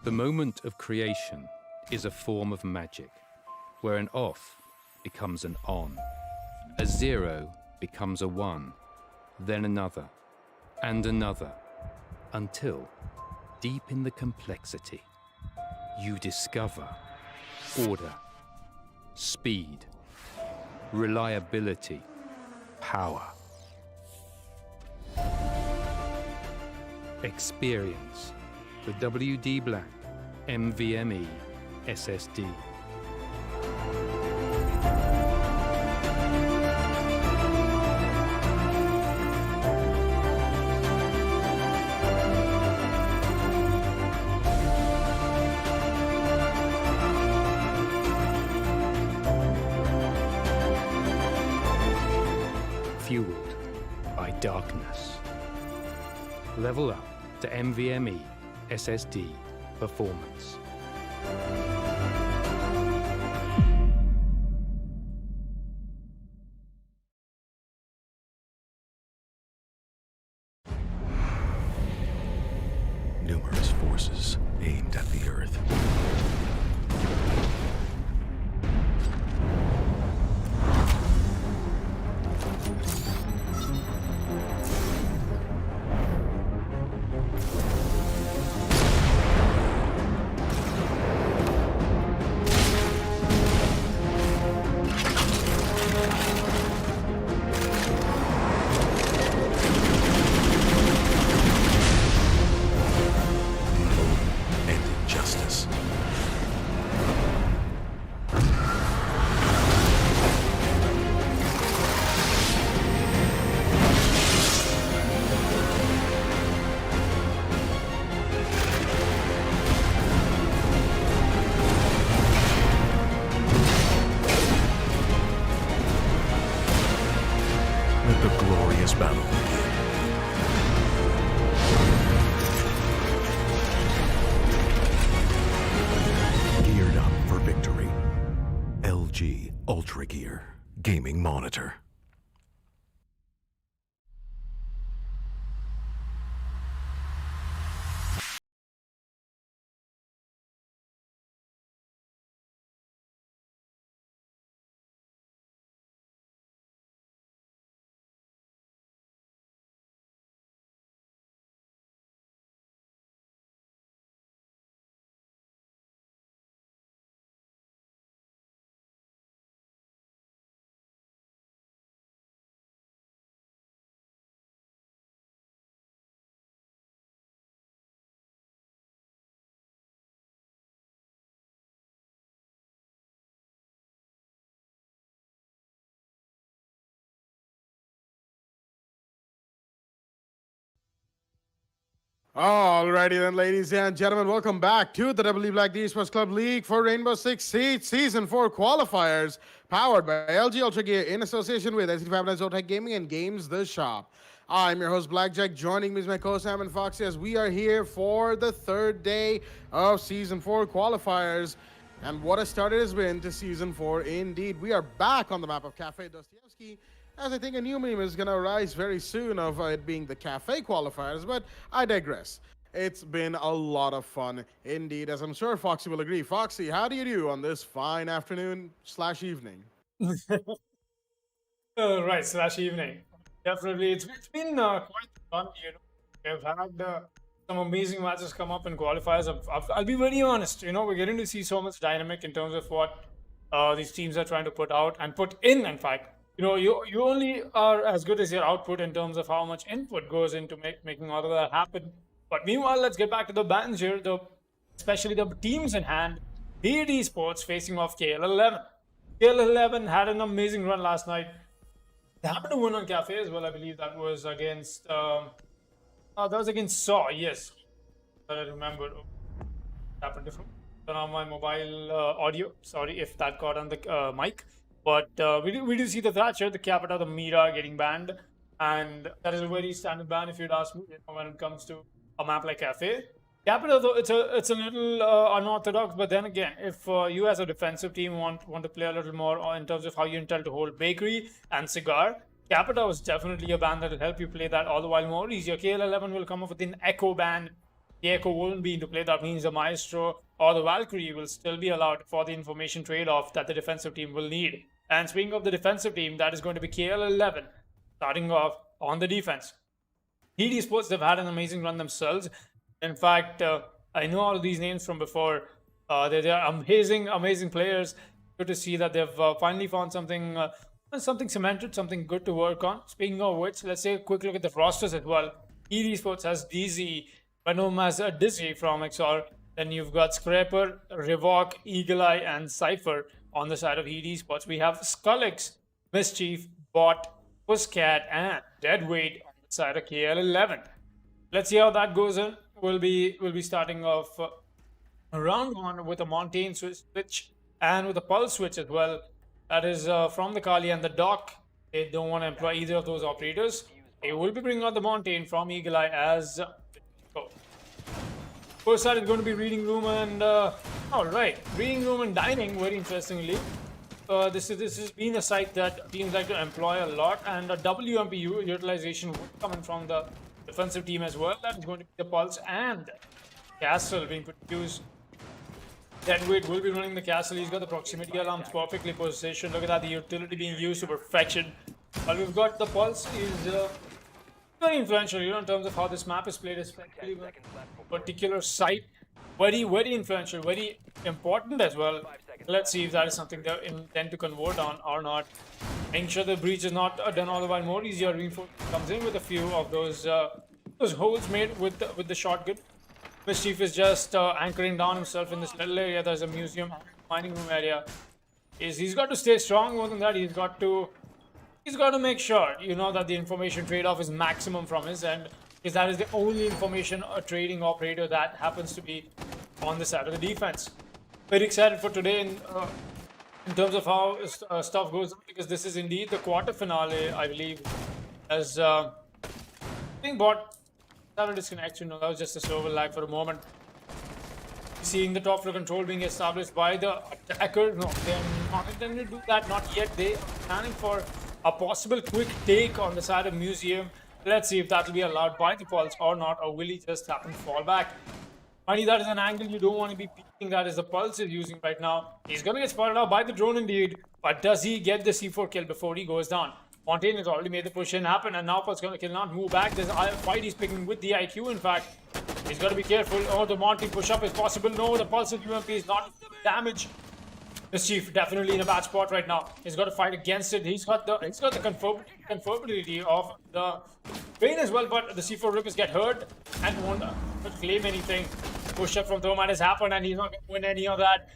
The moment of creation is a form of magic, where an off becomes an on, a 0 becomes a 1, then another, and another, until, deep in the complexity, you discover order, speed, reliability, power. Experience the WD Black NVMe SSD. Fueled by darkness. Level up to NVMe SSD performance. Numerous forces aimed at the Earth. Justice. Let the glorious battle begin. Geared up for victory. LG Ultragear Gaming Monitor. Alrighty then, ladies and gentlemen, welcome back to the WD Black Esports Club League for Rainbow Six Siege Season 4 Qualifiers, powered by LG Ultragear in association with Fibernet, Zotac Gaming, and Games The Shop. I'm your host, Blackjack. Joining me is my co-host, Sam and Foxy, as we are here for the third day of Season 4 Qualifiers. And what a start it has been to Season 4 indeed. We are back on the map of Cafe Dostoevsky, as I think a new meme is going to arise very soon of it being the Cafe Qualifiers, but I digress. It's been a lot of fun indeed, as I'm sure Foxy will agree. Foxy, how do you do on this fine afternoon/evening? Right/evening. Definitely, it's been quite fun. We've had some amazing matches come up in qualifiers. I'll be very honest. We're getting to see so much dynamic in terms of what these teams are trying to put out and put in. In fact, you only are as good as your output in terms of how much input goes into making all of that happen. But meanwhile, let's get back to the bands here, especially the teams in hand. Be it Esports facing off KL11. KL11 had an amazing run last night. They happened to win on Cafe as well. I believe that was against Saw. Yes, that I remember. Happened to turn on my mobile audio. Sorry if that got on the mic. But we do see the Thatcher, the Capita, the Mira getting banned. And that is a very standard ban if you'd ask me when it comes to a map like Cafe. Capita, though, it's a little unorthodox, but then again, if you as a defensive team want to play a little more in terms of how you intend to hold Bakery and Cigar, Capita was definitely a ban that will help you play that all the while more easier. KL11 will come up with an Echo ban, the Echo won't be into play. That means the Maestro or the Valkyrie will still be allowed for the information trade-off that the defensive team will need. And speaking of the defensive team, that is going to be KL11 starting off on the defense. Heat Esports, they've had an amazing run themselves. In fact, I know all of these names from before. They're amazing players. Good to see that they've finally found something cemented, something good to work on. Speaking of which, let's take a quick look at the rosters as well. Heat Esports has DZ, known as Dizzy from XR. Then you've got Scraper, Revok, Eagle Eye, and Cypher on the side of Heat Esports. We have Skullix, Mischief, Bot, Pusscat, and Deadweight on the side of KL11. Let's see how that goes in. We'll be starting off round one with a Montaigne switch and with a Pulse switch as well. That is from the Kali and the Doc. They don't want to employ either of those operators. They will be bringing out the Montaigne from Eagle Eye as first side is going to be Reading Room and alright, Reading Room and Dining, very interestingly. This has been a site that teams like to employ a lot, and a WMP utilization would come in from the defensive team as well. That is going to be the Pulse and Castle being produced. Deadweight will be running the Castle. He's got the proximity alarms perfectly positioned. Look at that, the utility being used to perfection. But we've got the Pulse is very influential, in terms of how this map is played, especially with a particular site. Very influential, very important as well. Let's see if that is something they intend to convert on or not. Making sure the breach is not done all the while more easier. Reinforcement comes in with a few of those holes made with the shotgun. Mischief is just anchoring down himself in this little area. There's a museum, mining room area. He's got to stay strong. More than that, he's got to make sure, that the information trade-off is maximum from his end, because that is the only information trading operator that happens to be on the side of the defense. Very excited for today in terms of how stuff goes, because this is indeed the quarter finale, I believe. As I think bot started disconnection. That was just a server lag for a moment. Seeing the top floor control being established by the attacker. No, they're not intending to do that, not yet. They are planning for a possible quick take on the side of Museum. Let's see if that will be allowed by the Pulse or not, or will he just happen to fall back. Money, that is an angle you don't want to be peeking. That is the Pulse is using right now. He's going to get spotted out by the drone indeed, but does he get the C4 kill before he goes down? Montaigne has already made the push in happen, and now Pulse cannot move back. There's a fight he's picking with the IQ, in fact. He's got to be careful. Oh, the Montaigne push-up is possible. No, the Pulse of UMP is not damaged. Mischief definitely in a bad spot right now. He's got to fight against it. He's got the confirmability of the pain as well, but the C4 rippers get hurt and won't claim anything. Push-up from Thermite has happened, and he's not going to win any of that.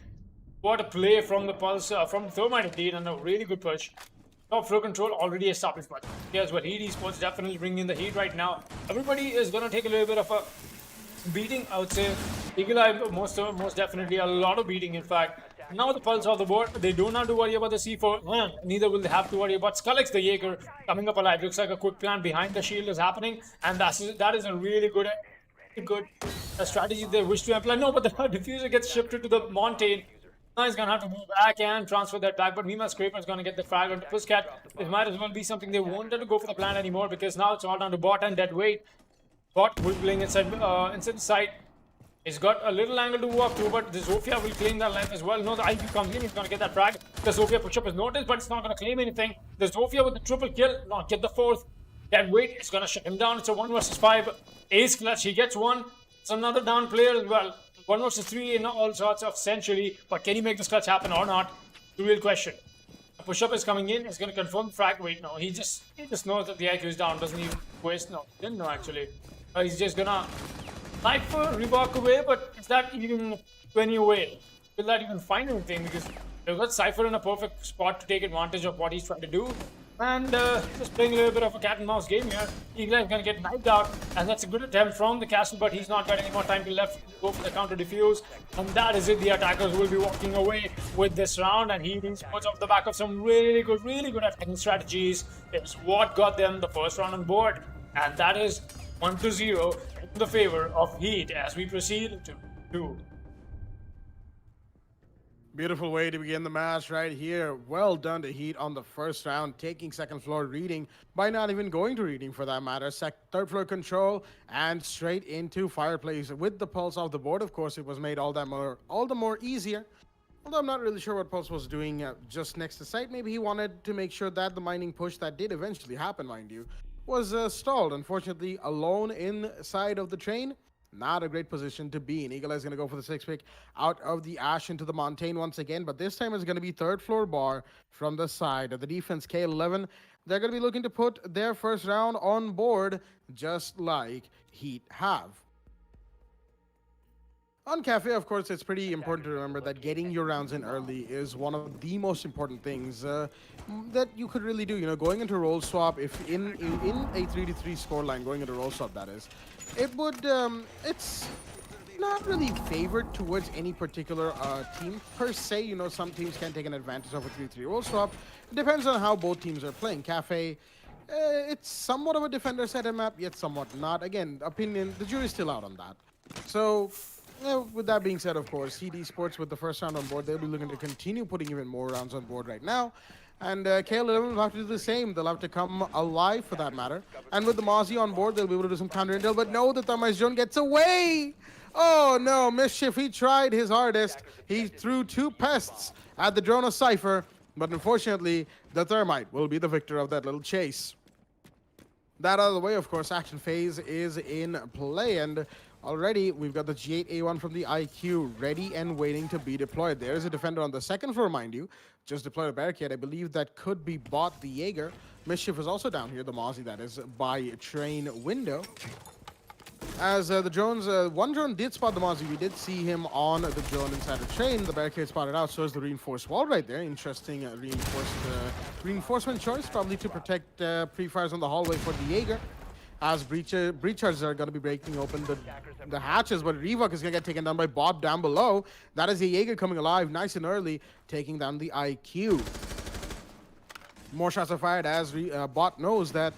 What a play from the Pulse, from Thermite indeed, and a really good push. Top floor control already established, but here's what Heat Esports definitely bringing in the heat right now. Everybody is going to take a little bit of a beating, I would say. Eagle Eye, most definitely a lot of beating, in fact. Now the Pulse off the board, they don't have to worry about the C4, neither will they have to worry about Skullix the Jaeger coming up alive. Looks like a quick plan behind the shield is happening, and that is a really good strategy they wish to employ. No, but the diffuser gets shifted to the Montaigne. Now he's going to have to move back and transfer that back, but meanwhile Scraper is going to get the frag onto Pusscat. It might as well be something they wanted to go for the plan anymore, because now it's all down to Bot and Deadweight. Bot will be playing inside the site. He's got a little angle to walk through, but the Zofia will claim that life as well. No, the IQ comes in, he's going to get that frag. The Zofia push-up is noticed, but it's not going to claim anything. The Zofia with the triple kill, not get the fourth. Deadweight is going to shut him down. It's a 1 versus 5. Ace clutch, he gets one. It's another down player as well. 1 versus 3 in all sorts of century, but can he make this clutch happen or not? The real question. The push-up is coming in, he's going to confirm the frag. Wait, no, he just knows that the IQ is down, doesn't even waste. No, didn't know actually. He's just gonna Cypher, Reebok away, but is that even 20 away? Will that even find anything? Because they've got Cypher in a perfect spot to take advantage of what he's trying to do. And just playing a little bit of a cat and mouse game here. Eagle is going to get knifed out, and that's a good attempt from the castle, but he's not got any more time to left to go for the counter defuse. And that is it. The attackers will be walking away with this round, and he puts off the back of some really good attacking strategies. It's what got them the first round on board, and that is 1-0 in the favor of Heat as we proceed to 2. Beautiful way to begin the match right here. Well done to Heat on the first round, taking second floor reading by not even going to reading for that matter. Third floor control and straight into fireplace with the pulse off the board. Of course, it was made all the more easier. Although I'm not really sure what Pulse was doing just next to site. Maybe he wanted to make sure that the mining push that did eventually happen, mind you, was stalled. Unfortunately, alone inside of the train. Not a great position to be in. Eagle Eye is going to go for the 6 pick out of the Ash into the Montaigne once again, but this time it's going to be third floor bar from the side of the defense. K11, they're going to be looking to put their first round on board just like Heat have. On Cafe, of course, it's pretty important to remember that getting your rounds in early is one of the most important things that you could really do. You know, going into roll swap, if in a 3-3 scoreline, going into roll swap, that is, it would, it's not really favored towards any particular team per se. You know, some teams can take an advantage of a 3-3 roll swap. It depends on how both teams are playing. Cafe, it's somewhat of a defender set map, yet somewhat not. Again, opinion, the jury's still out on that. So, with that being said, of course, Heat Esports with the first round on board, they'll be looking to continue putting even more rounds on board right now. And KL11 will have to do the same. They'll have to come alive for that matter. And with the Mozzie on board, they'll be able to do some counter intel. But no, the Thermite drone gets away! Oh no, Mischief, he tried his hardest. He threw 2 pests at the drone of Cypher. But unfortunately, the Thermite will be the victor of that little chase. That out of the way, of course, action phase is in play. And already, we've got the G8A1 from the IQ ready and waiting to be deployed. There's a defender on the second floor, mind you. Just deployed a barricade. I believe that could be bought the Jaeger. Mischief is also down here, the Mozzie, that is, by train window. As the drones, one drone did spot the Mozzie. We did see him on the drone inside the train. The barricade spotted out, so is the reinforced wall right there. Interesting reinforcement choice, probably to protect pre-fires on the hallway for the Jaeger. As breachers are going to be breaking open the hatches, but Revoke is going to get taken down by Bob down below. That is a Jaeger coming alive nice and early, taking down the IQ. More shots are fired as Bot knows that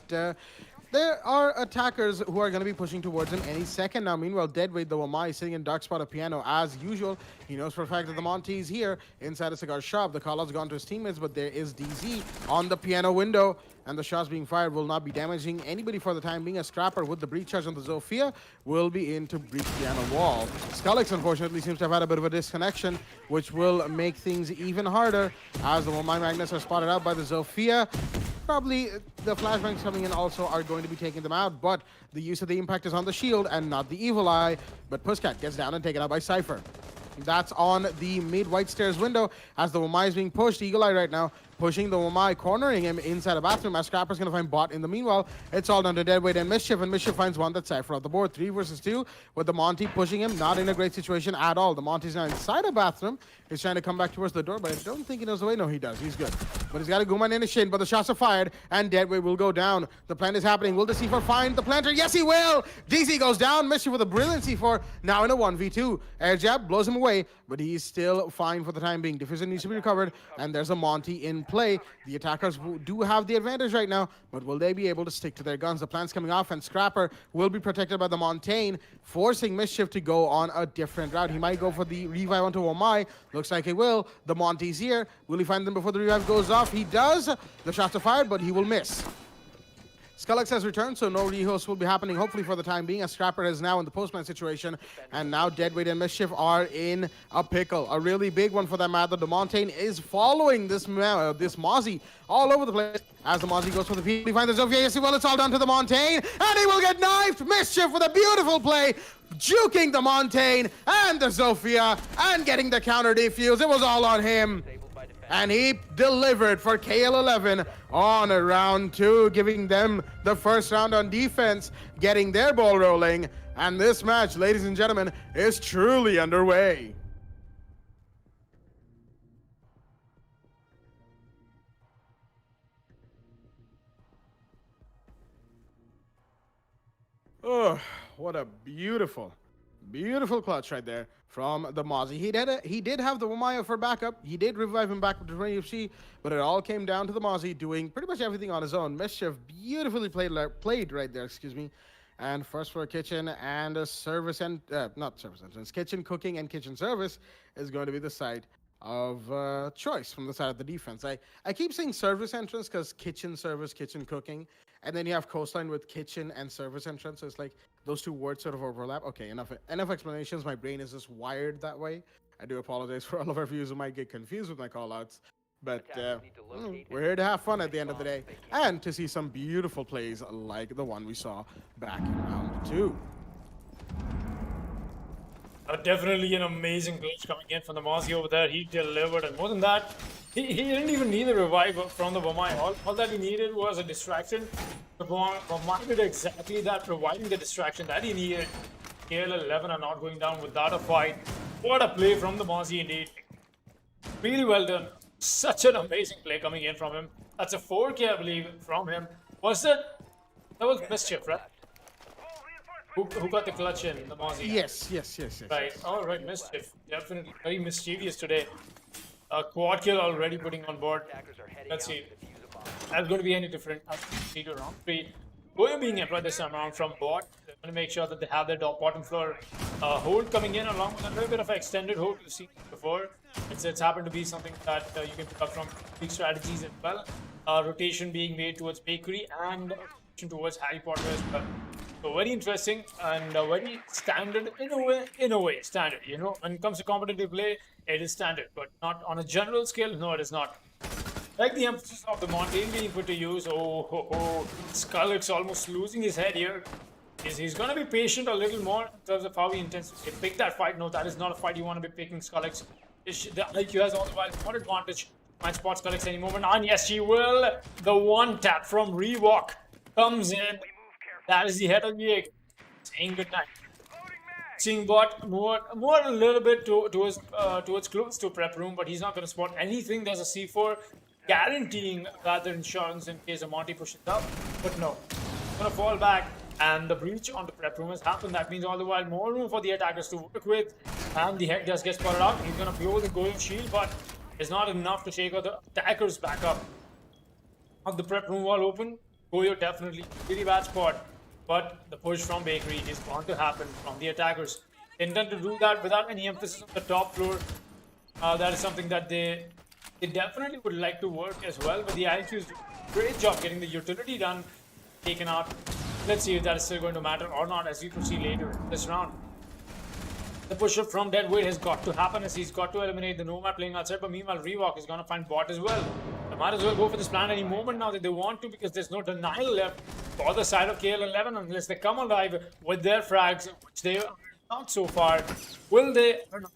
there are attackers who are going to be pushing towards him any second now. Meanwhile, Deadweight, the Wamai, sitting in dark spot of piano as usual. He knows for a fact that the Monty is here inside a cigar shop. The call-out's gone to his teammates, but there is DZ on the piano window. And the shots being fired will not be damaging anybody for the time being. A Scrapper with the breach charge on the Zofia will be in to breach piano wall. Skullix, unfortunately, seems to have had a bit of a disconnection, which will make things even harder as the Wamai Magnets are spotted out by the Zofia. Probably the flashbangs coming in also are going to be taking them out, but the use of the impact is on the shield and not the Evil Eye. But Pusscat gets down and taken out by Cypher. That's on the mid-white stairs window as the Wamai is being pushed. Eagle Eye right now pushing the Wamai, cornering him inside a bathroom as Scrapper's going to find Bot in the meanwhile. It's all down to Deadweight and Mischief finds one that's Cypher off the board. 3 versus 2 with the Monty pushing him. Not in a great situation at all. The Monty's now inside a bathroom. He's trying to come back towards the door, but I don't think he knows the way. No, he does. He's good. But he's got a Guman in his shin, but the shots are fired, and Deadweight will go down. The plant is happening. Will the C4 find the planter? Yes, he will! DZ goes down. Mischief with a brilliant C4. Now in a 1v2. Air jab blows him away, but he's still fine for the time being. Diffuser needs to be recovered, and there's a Monty in play. The attackers do have the advantage right now, but will they be able to stick to their guns? The plant's coming off, and Scrapper will be protected by the Montaigne, forcing Mischief to go on a different route. He might go for the revive onto Wamai. Looks like he will. The Monty's here. Will he find them before the revive goes off? He does. The shots are fired, but he will miss. Skullix has returned, so no rehost will be happening, hopefully for the time being, as Scrapper is now in the postman situation, and now Deadweight and Mischief are in a pickle. A really big one for that matter. The Montaigne is following this Mozzie all over the place. As the Mozzie goes for the P, he finds the Zofia. Yes, well, it's all down to the Montaigne, and he will get knifed. Mischief with a beautiful play, juking the Montaigne and the Zofia, and getting the counter defuse. It was all on him. And he delivered for KL11 on round 2, giving them the first round on defense, getting their ball rolling. And this match, ladies and gentlemen, is truly underway. Oh, what a beautiful clutch right there from the Mozzie. He did have the Wamaya for backup. He did revive him back to 20 FC, but it all came down to the Mozzie doing pretty much everything on his own. Mischief beautifully played right there, excuse me. And first floor kitchen and a service and not service entrance, kitchen, cooking, and kitchen service is going to be the site of choice from the side of the defense. I keep saying service entrance because kitchen service, kitchen cooking, and then you have coastline with kitchen and service entrance. So it's like those two words sort of overlap. Okay, enough explanations. My brain is just wired that way. I do apologize for all of our viewers who might get confused with my callouts. But we're here to have fun at the end of the day and to see some beautiful plays like the one we saw back in round 2. Definitely an amazing glitch coming in from the Mozzie over there. He delivered, and more than that, he didn't even need a revive from the Vamai. All that he needed was a distraction. The Vamai did exactly that, providing the distraction that he needed. KL11 are not going down without a fight. What a play from the Mozzie indeed. Really well done. Such an amazing play coming in from him. That's a 4K, I believe, from him. That was Mischief, right? Who got the clutch in, the Mozzie? Yes. Right, Yes. all right, Mischief. Definitely very mischievous today. A quad kill already putting on board. Let's see. That's going to be any different. 3 to round 3. Goyo being employed this time around from bot. They're going to make sure that they have their bottom floor hold coming in along with a little bit of an extended hold we've seen before. It's happened to be something that you can pick up from big strategies as well. Rotation being made towards Bakery and rotation towards Harry Potter as well. So very interesting and very standard in a way standard. You know, when it comes to competitive play, it is standard, but not on a general scale. No, it is not. Like the emphasis of the Montaigne being put to use. Skullox almost losing his head here. He's going to be patient a little more in terms of how he intends to pick that fight. No, that is not a fight you want to be picking Skullox. The IQ has all the while more advantage. Might spot Skullox any moment. And yes, she will. The one tap from Rewalk comes in. That is the head of the egg. Saying goodnight. Seeing bot more a little bit towards close to prep room, but he's not going to spot anything. There's a C4 guaranteeing rather insurance in case a Monty pushes up. But no, he's going to fall back. And the breach on the prep room has happened. That means all the while more room for the attackers to work with. And the head does get spotted out. He's going to blow the Goyo shield, but it's not enough to shake out the attackers back up. Of the prep room wall open, Goyo definitely really bad spot. But the push from Bakery is going to happen from the attackers. They intend to do that without any emphasis on the top floor. That is something that they definitely would like to work as well. But the IQ's doing a great job getting the utility done, taken out. Let's see if that is still going to matter or not as we proceed later in this round. The push-up from Deadweight has got to happen as he's got to eliminate the Nomad playing outside. But meanwhile, Rewalk is going to find bot as well. They might as well go for this plan any moment now that they want to, because there's no denial left for the side of KL11 unless they come alive with their frags, which they are not so far. Will they? I don't know.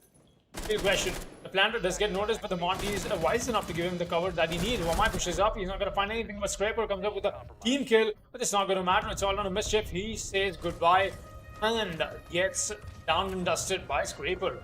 Big question. The planter does get noticed, but the Monty is wise enough to give him the cover that he needs. Wamai pushes up. He's not going to find anything, but Scraper comes up with a team kill. But it's not going to matter. It's all on a Mischief. He says goodbye and gets down and dusted by Scraper.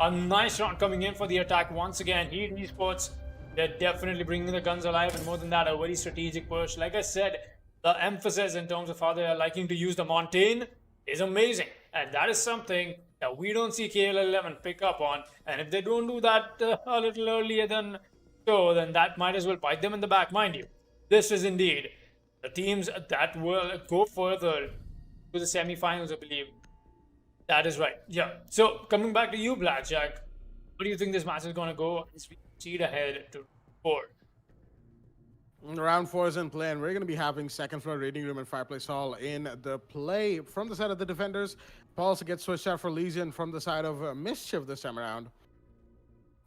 A nice round coming in for the attack once again. Heat Esports, they're definitely bringing the guns alive, and more than that, a very strategic push. Like I said, the emphasis in terms of how they are liking to use the Montaigne is amazing, and that is something that we don't see KL11 pick up on. And if they don't do that a little earlier then that might as well bite them in the back. Mind you, this is indeed the teams that will go further to the semi-finals, I believe. That is right. Yeah. So coming back to you, Blackjack, what do you think this match is going to go as we proceed ahead to 4? Round 4 is in play, and we're going to be having second floor reading room and fireplace hall in the play from the side of the defenders. Pulse gets switched out for Legion from the side of Mischief this time around.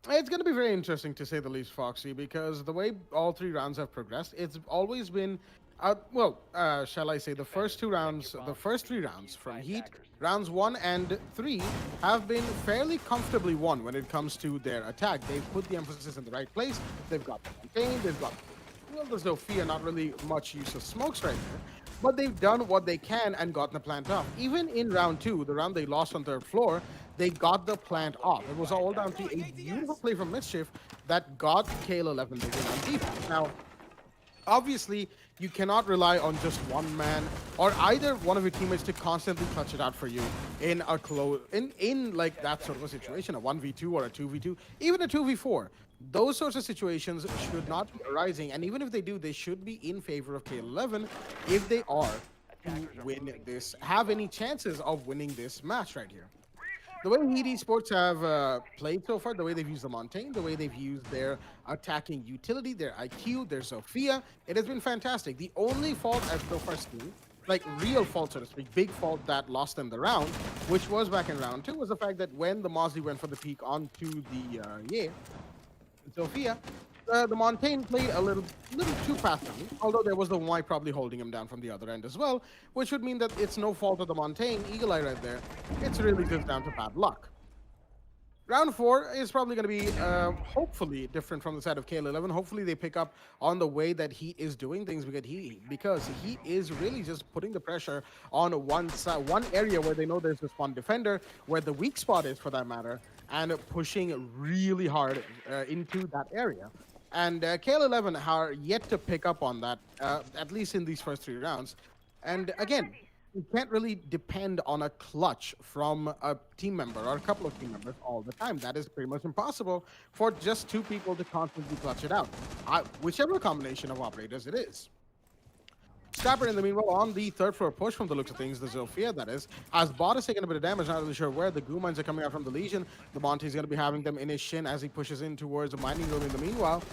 It's going to be very interesting to say the least, Foxy, because the way all 3 rounds have progressed, it's always been, shall I say, the first 3 rounds from Heat, rounds 1 and 3 have been fairly comfortably won when it comes to their attack. They've put the emphasis in the right place. They've got the campaign, they've got, well, there's no fear, not really much use of smokes right there. But they've done what they can and gotten the plant off. Even in round 2, the round they lost on third floor, they got the plant off. It was all down to a beautiful play from Mischief that got KL11 the win on defense. Now, obviously, you cannot rely on just one man or either one of your teammates to constantly clutch it out for you in a in like that sort of a situation, a 1v2 or a 2v2, even a 2v4. Those sorts of situations should not be arising, and even if they do, they should be in favor of KL11 if they are to win this, have any chances of winning this match right here. The way Heat Esports have played so far, the way they've used the Montaigne, the way they've used their attacking utility, their IQ, their Sophia, it has been fantastic. The only fault I've so far seen, like real fault, so to speak, big fault that lost them the round, which was back in round 2, was the fact that when the Mosley went for the peak onto the Sophia, the Montaigne played a little too fast for me, although there was the Y probably holding him down from the other end as well, which would mean that it's no fault of the Montaigne, Eagle Eye right there. It's really just down to bad luck. Round 4 is probably going to be hopefully different from the side of KL11. Hopefully they pick up on the way that he is doing things because he is really just putting the pressure on one side, one area where they know there's this one defender, where the weak spot is for that matter, and pushing really hard into that area. And KL11 are yet to pick up on that, at least in these first 3 rounds. And again, you can't really depend on a clutch from a team member or a couple of team members all the time. That is pretty much impossible for just 2 people to constantly clutch it out, whichever combination of operators it is. Scrapper, in the meanwhile, on the 3rd floor push from the looks of things, the Zofia, that is, as Bot is taking a bit of damage, not really sure where. The goo mines are coming out from the Legion. The Monty is going to be having them in his shin as he pushes in towards the mining room in the meanwhile.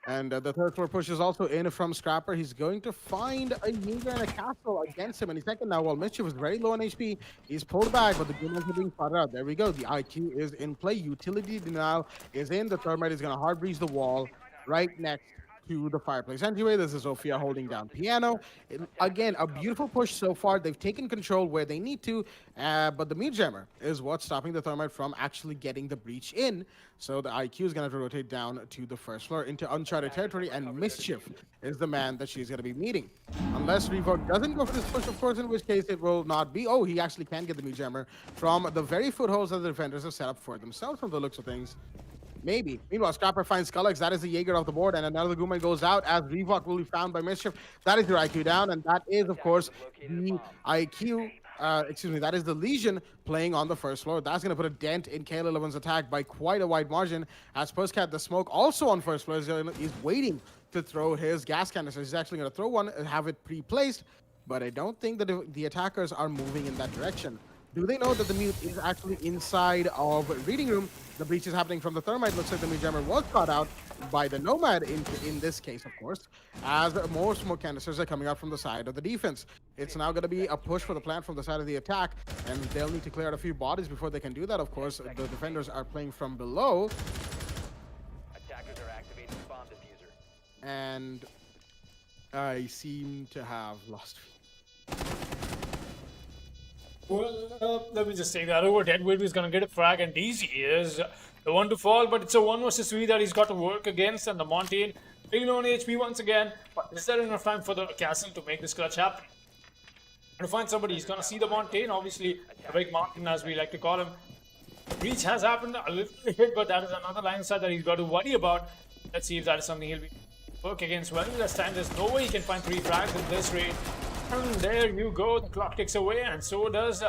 And the 3rd floor push is also in from Scrapper. He's going to find a Jaeger and a castle against him. And he's second now. While Mischief is very low on HP, he's pulled back, but the goo mines are being fought out. There we go. The IQ is in play. Utility denial is in. The Thermite is going to hard breach the wall right next to the fireplace. Anyway, this is Sophia holding down piano. Again, a beautiful push so far. They've taken control where they need to, but the Meat Jammer is what's stopping the Thermite from actually getting the breach in. So the IQ is going to have to rotate down to the 1st floor into uncharted territory, and Mischief is the man that she's going to be meeting. Unless Revoke doesn't go for this push, of course, in which case it will not be. Oh, he actually can get the Meat Jammer from the very footholds that the defenders have set up for themselves from the looks of things. Maybe. Meanwhile, Scrapper finds Skullex. That is the Jaeger off the board, and another Gooman goes out as Revoc will be found by Mischief. That is your IQ down, and that is, of course, the IQ. That is the Legion playing on the 1st floor. That's going to put a dent in KL11's attack by quite a wide margin. As Pusscat, the smoke, also on 1st floor, is waiting to throw his gas canister. He's actually going to throw one and have it pre-placed, but I don't think that the attackers are moving in that direction. Do they know that the mute is actually inside of reading room? The breach is happening from the Thermite. Looks like the Meat Jammer was caught out by the Nomad in this case, of course, as more smoke canisters are coming out from the side of the defense. It's now going to be a push for the plant from the side of the attack, and they'll need to clear out a few bodies before they can do that. Of course, the defenders are playing from below. Attackers are activating bomb diffuser. And I seem to have lost. Well, let me just say that over. Deadwood is going to get a frag, and DZ is the one to fall, but it's a 1 versus 3 that he's got to work against, and the Montaigne really low on HP once again. But is there enough time for the Castle to make this clutch happen? To find somebody, he's going to see the Montaigne, obviously, the big Martin, as we like to call him. The breach has happened a little bit, but that is another line side that he's got to worry about. Let's see if that is something he'll be work against. Well, this time there's no way he can find 3 frags in this rate. And there you go, the clock ticks away, and so does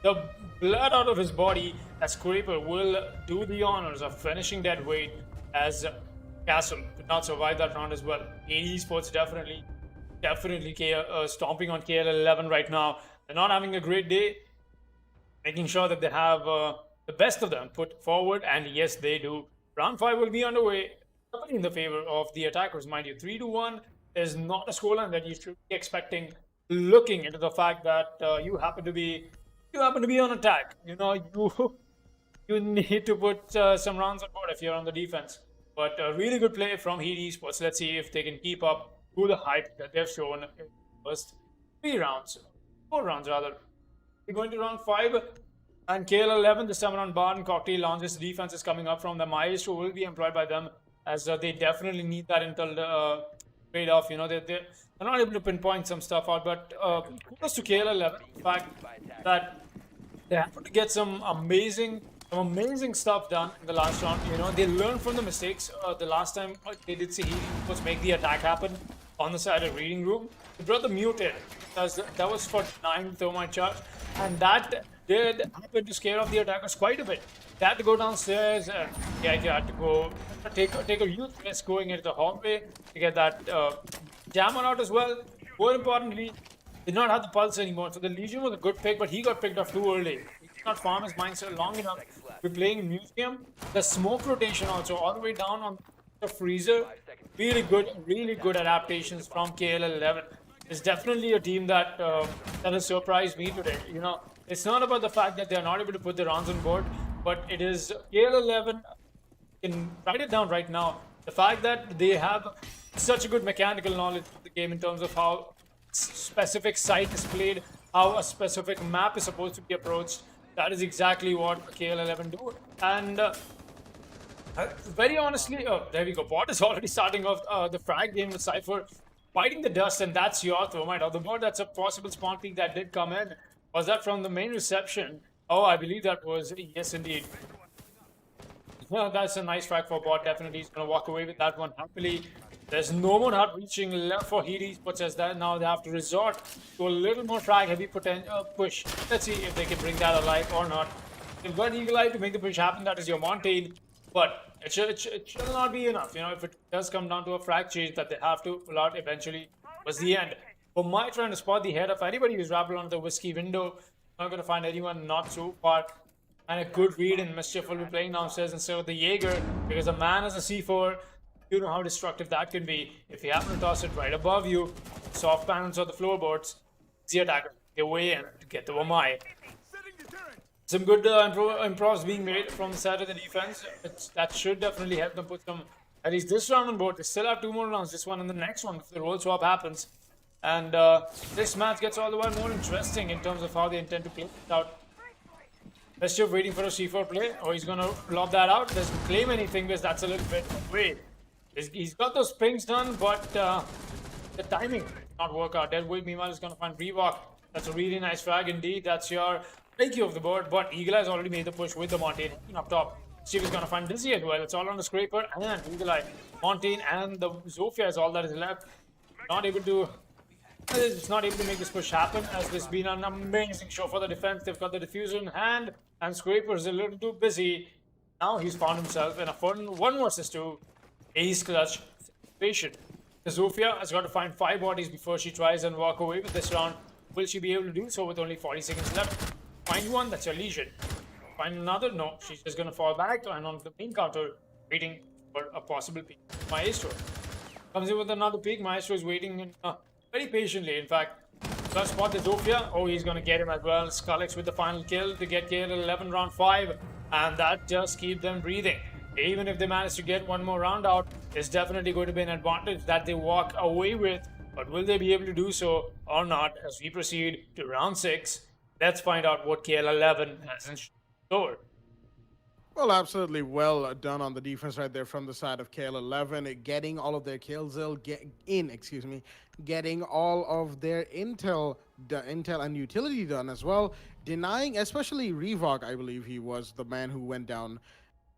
the blood out of his body, as Scraper will do the honors of finishing that weight, as Castle did not survive that round as well. Esports definitely stomping on KL11 right now. They're not having a great day, making sure that they have the best of them put forward, and yes, they do. Round 5 will be underway, in the favor of the attackers, mind you. 3-1 is not a scoreline that you should be expecting, looking into the fact that you happen to be on attack. You know, you need to put some rounds on board if you're on the defense. But a really good play from Heat Esports. Let's see if they can keep up to the hype that they've shown in the first 4 rounds rather. We're going to round 5, and KL11 this time around. Barton Cocktail launches. Defense is coming up from the Maestro will be employed by them, as they definitely need that until trade off. You know, they're not able to pinpoint some stuff out, but kudos to KL11, the fact that they happened to get some amazing stuff done in the last round. You know, they learned from the mistakes. The last time they did see was make the attack happen on the side of reading room. They brought the mute in, because that was for 9 thermite charge, and that did happen to scare off the attackers quite a bit. They had to go downstairs, and yeah, you had to go take a huge risk going into the hallway to get that jammer out as well. More importantly, did not have the pulse anymore. So the Legion was a good pick, but he got picked off too early. not farm his mines long enough. We're playing Museum. The smoke rotation also all the way down on the freezer. Really good adaptations from KL11. It's definitely a team that that has surprised me today. You know, it's not about the fact that they're not able to put the rounds on board, but it is KL11. Can write it down right now. The fact that they have such a good mechanical knowledge of the game in terms of how specific site is played, how a specific map is supposed to be approached. That is exactly what KL11 do. And very honestly, there we go. Bot is already starting off the frag game with Cypher, fighting the dust, and that's your thermite. On the board, that's a possible spawn peek that did come in. Was that from the main reception? Oh, I believe that was, yes indeed. Well, that's a nice frag for bot. Definitely, he's going to walk away with that one happily. There's no more hard reaching left for Heat Esports as that now they have to resort to a little more frag heavy push. Let's see if they can bring that alive or not. They've got Eagle Eye to make the push happen. That is your Montane, but it should not be enough. You know, if it does come down to a frag change that they have to pull out eventually, was the end. For my trying to spot the head of anybody who's wrapped around the whiskey window, not going to find anyone not so far. And a good read in Mischief will be playing downstairs instead of the Jaeger, because a man has a C4. You know how destructive that can be. If you happen to toss it right above you, soft panels or the floorboards, the attacker get way in to get the Wamai. Some good improvs being made from the side of the defense. That should definitely help them put some, at least this round on board. They still have 2 more rounds, this one and the next one, if the role swap happens. And this match gets all the while more interesting in terms of how they intend to play it out. Mischief waiting for a C4 play. Oh, he's going to lob that out. Doesn't claim anything because that's a little bit away. He's got those pings done, but the timing did not work out. Deadwood meanwhile is going to find Rewalk. That's a really nice frag indeed. That's your IQ of the board, but Eagle has already made the push with the Montane up top. Steve is going to find Dizzy as well. It's all on the Scraper and Eagle Eye. Montane and the Zofia is all that is left. Not able to... It's not able to make this push happen, as this has been an amazing show for the defense. They've got the diffuser in hand, and Scraper is a little too busy. Now he's found himself in a fun 1 versus 2 ace clutch situation. The Zofia has got to find 5 bodies before she tries and walk away with this round. Will she be able to do so with only 40 seconds left? Find one, that's your Legion. Find another, no. She's just going to fall back and on the main counter, waiting for a possible peek. Maestro comes in with another peek. Maestro is waiting in, very patiently, in fact. Does spot the Zofia. Oh, he's going to get him as well. Skullex with the final kill to get KL 11 round 5. And that just keeps them breathing. Even if they manage to get 1 more round out, it's definitely going to be an advantage that they walk away with. But will they be able to do so or not as we proceed to round 6? Let's find out what KL 11 has in store. Well, absolutely well done on the defense right there from the side of KL11, getting all of their kills getting all of their intel and utility done as well, denying, especially Revok, I believe he was the man who went down.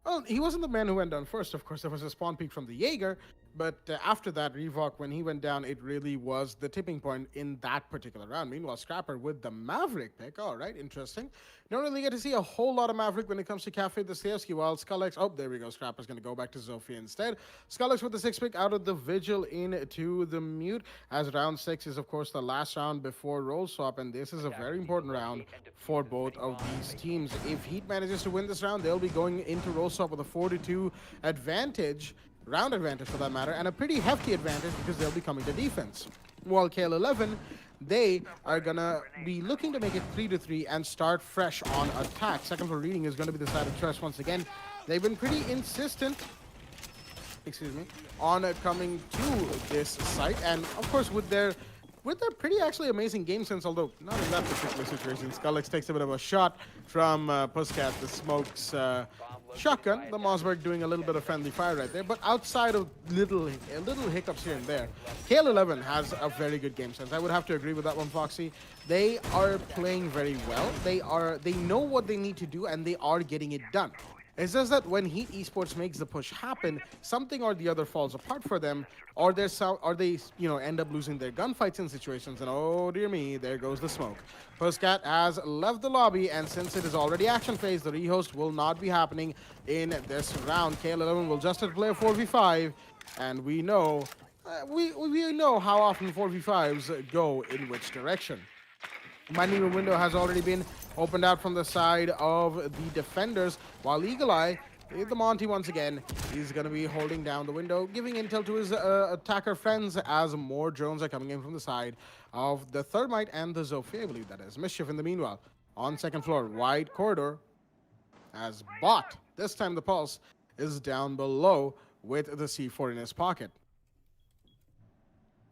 Well, he wasn't the man who went down first, of course. There was a spawn peek from the Jaeger, but after that, Revok, when he went down, it really was the tipping point in that particular round. Meanwhile, Scrapper with the Maverick pick. All right, interesting. Don't really get to see a whole lot of Maverick when it comes to Cafe Dostoevsky, while Skullex, oh, there we go. Scrapper's going to go back to Zofia instead. Skullex with the 6 pick out of the Vigil into the Mute, as round 6 is, of course, the last round before roll swap, and this is a very important round for both of these teams. If Heat manages to win this round, they'll be going into roll swap with a 4-2 advantage, round advantage for that matter, and a pretty hefty advantage because they'll be coming to defense. While KL11, they are gonna be looking to make it 3-3 and start fresh on attack. Second floor reading is gonna be the side of Trust once again. They've been pretty insistent, on coming to this site, and of course with their pretty actually amazing game sense, although not in that particular situation. Skullex takes a bit of a shot from Puskat, the Smokes shotgun. The Mossberg doing a little bit of friendly fire right there, but outside of little hiccups here and there, KL11 has a very good game sense. I would have to agree with that one, Foxy. They are playing very well. They know what they need to do, and they are getting it done. It's just that when Heat Esports makes the push happen, something or the other falls apart for them, or they end up losing their gunfights in situations, and oh dear me, there goes the smoke. Puskat has left the lobby, and since it is already action phase, the rehost will not be happening in this round. KL11 will just have to play a 4v5, and we know we know how often 4v5s go in which direction. Mining room window has already been opened out from the side of the defenders, while Eagle Eye, the Monty once again, he's going to be holding down the window, giving intel to his attacker friends as more drones are coming in from the side of the Thermite and the Zofia, I believe that is. Mischief in the meanwhile, on second floor, wide corridor, as Bot, this time the Pulse, is down below with the C4 in his pocket.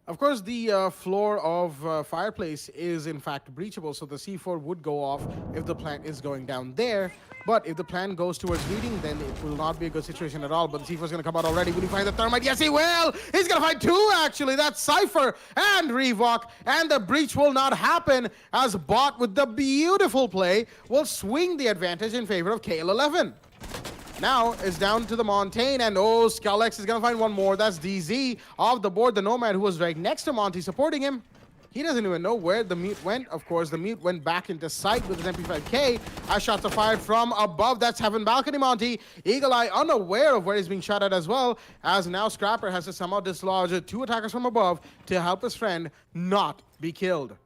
Of course, the floor of Fireplace is in fact breachable, so the C4 would go off if the plant is going down there. But if the plant goes towards reading, then it will not be a good situation at all. But the C4 is going to come out already. Will he find the Thermite? Yes, he will! He's going to find two, actually. That's Cypher and Revok. And the breach will not happen, as Bot, with the beautiful play, will swing the advantage in favor of KL11. Now is down to the Montaigne, and oh, Skullx is going to find one more. That's DZ off the board. The Nomad, who was right next to Monty, supporting him. He doesn't even know where the mute went. Of course, the mute went back into sight with his MP5K. As shots are fired from above. That's Heaven Balcony Monty. Eagle Eye unaware of where he's being shot at as well, as now Scrapper has to somehow dislodge two attackers from above to help his friend not be killed.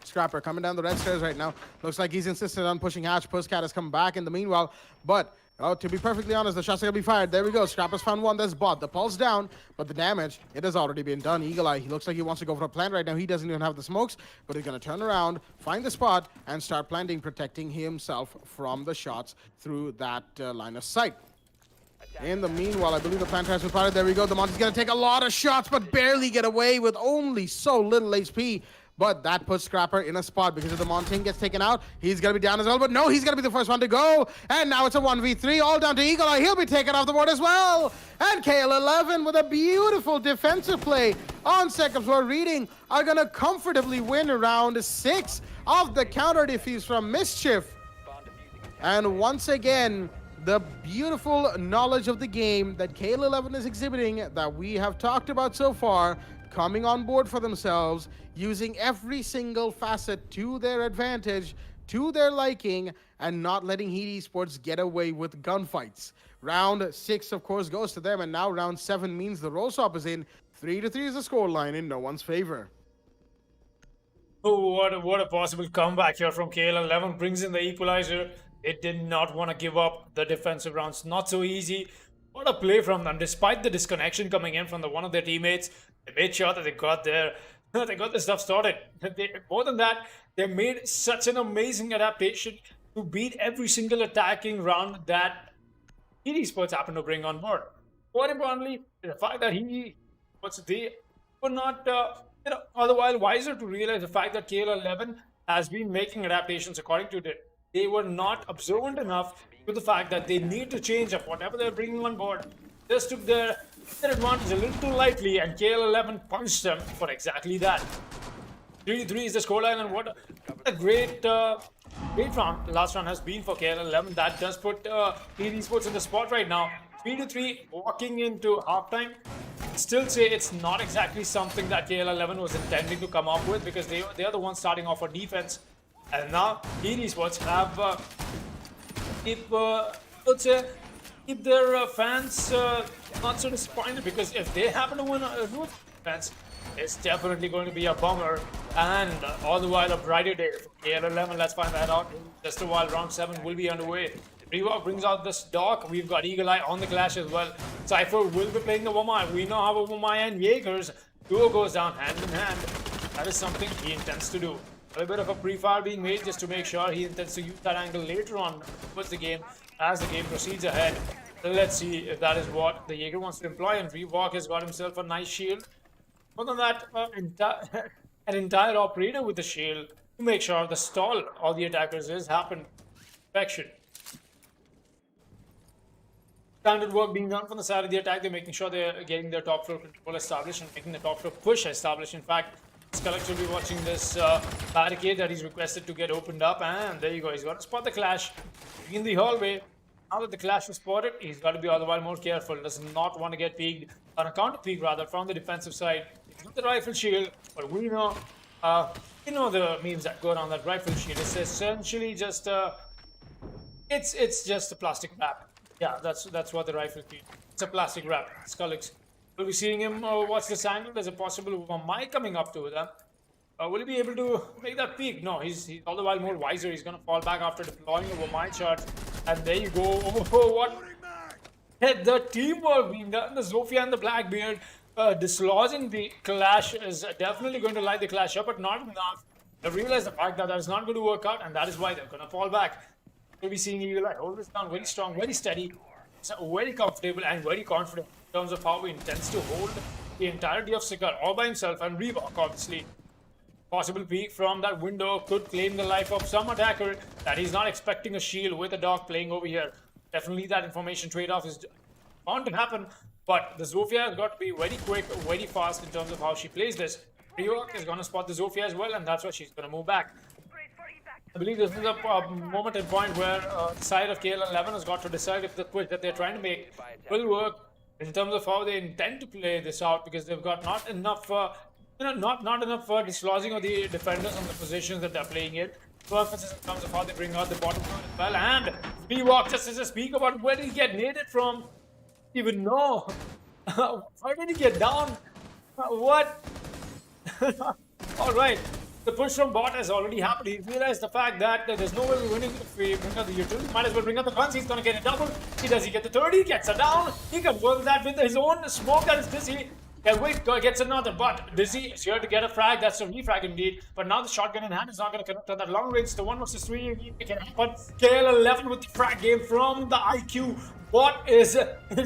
Scrapper coming down the red stairs right now. Looks like he's insisted on pushing hatch. Pusscat has come back in the meanwhile, but to be perfectly honest, the shots are going to be fired. There we go. Scrapper's found one. That's Bot. The pulse down, but the damage, it has already been done. Eagle Eye, he looks like he wants to go for a plant right now. He doesn't even have the smokes, but he's going to turn around, find the spot, and start planting, protecting himself from the shots through that line of sight. In the meanwhile, I believe the plant has been fired. There we go. The Monty's going to take a lot of shots, but barely get away with only so little HP. But that puts Scrapper in a spot, because if the Montaigne gets taken out, he's going to be down as well. But no, he's going to be the first one to go. And now it's a 1v3, all down to Eagle Eye. He'll be taken off the board as well. And KL11 with a beautiful defensive play on second floor reading are going to comfortably win round 6 of the counter defuse from Mischief. And once again, the beautiful knowledge of the game that KL11 is exhibiting, that we have talked about so far, coming on board for themselves, using every single facet to their advantage, to their liking, and not letting Heat Esports get away with gunfights. Round 6, of course, goes to them, and now round 7 means the roll swap is in. 3-3 is the scoreline in no one's favor. Oh, what a possible comeback here from KL11. Brings in the equalizer. It did not want to give up the defensive rounds. Not so easy. What a play from them. Despite the disconnection coming in from one of their teammates, they made sure that they got there. They got the stuff started. More than that, they made such an amazing adaptation to beat every single attacking round that Heat Esports happened to bring on board. More importantly, the fact that they were not all the while wiser to realize the fact that KL11 has been making adaptations according to it. They were not observant enough to the fact that they need to change up whatever they're bringing on board. Just took their advantage a little too lightly, and KL11 punished them for exactly that. 3-3 is the scoreline, and what a great round the last round has been for KL11. That does put Heat Esports in the spot right now. 3-3 walking into halftime. Still say it's not exactly something that KL11 was intending to come up with, because they are the ones starting off for defense. And now Heat Esports have keep their fans not so disappointed, because if they happen to win a root defense, it's definitely going to be a bummer. And all the while a brighter day for KL11. Let's find that out in just a while. Round 7 will be underway. Rewalk brings out this Doc. We've got Eagle Eye on the clash as well. Cypher will be playing the Womai. We know how Womai and Jaegers duo goes down hand in hand. That is something he intends to do. A bit of a pre-fire being made just to make sure he intends to use that angle later on towards the game as the game proceeds ahead. Let's see if that is what the Jaeger wants to employ. And Rewalk has got himself a nice shield. More than that, an entire operator with the shield to make sure the stall of the attackers is happen. Perfection. Standard work being done from the side of the attack. They're making sure they're getting their top floor control established and making the top floor push established. In fact, Skullx will be watching this barricade that he's requested to get opened up, and there you go. He's got to spot the clash in the hallway. Now that the clash is spotted, he's got to be all the while more careful. Does not want to get peeked, on a counter peek rather, from the defensive side. He's got the rifle shield, but we know the memes that go on that rifle shield. It's essentially just it's just a plastic wrap. Yeah, that's what the rifle shield. It's a plastic wrap. Skullx. We'll be seeing him watch this angle. There's a possible Womai coming up to them. Will he be able to make that peak? No, he's all the while more wiser. He's going to fall back after deploying over my charge. And there you go. Oh, what? The teamwork being done. The Zofia and the Blackbeard dislodging the clash is definitely going to light the clash up, but not enough. They realize the fact that that is not going to work out, and that is why they're going to fall back. We'll be seeing Eagle Eye hold this down very strong, very steady, very comfortable, and very confident in terms of how he intends to hold the entirety of Sikar all by himself, and Reebok, obviously. Possible peek from that window could claim the life of some attacker that he's not expecting a shield with a dog playing over here. Definitely that information trade-off is bound to happen, but the Zofia has got to be very quick, very fast in terms of how she plays this. Reebok is going to spot the Zofia as well, and that's why she's going to move back. I believe this is a moment and point where the side of KL11 has got to decide if the quit that they're trying to make will work in terms of how they intend to play this out, because they've got not enough not enough for dislodging of the defenders on the positions that they're playing in. Purposes in terms of how they bring out the bottom one as well. And Reebok, just as I speak about where did he get naded from? Even know. Why did he get down? What? Alright. The push from bot has already happened. He realized the fact that there's no way we're winning if we bring out the utility. Might as well bring out the guns. He's gonna get a double. Does he get the 30? Gets a down. He converts that with his own smoke that is Dizzy. Can wait, gets another, but Dizzy is here to get a frag. That's a refrag indeed. But now the shotgun in hand is not going to connect on that long range. The 1 versus 3 can happen. KL11 with the frag game from the IQ. Bot is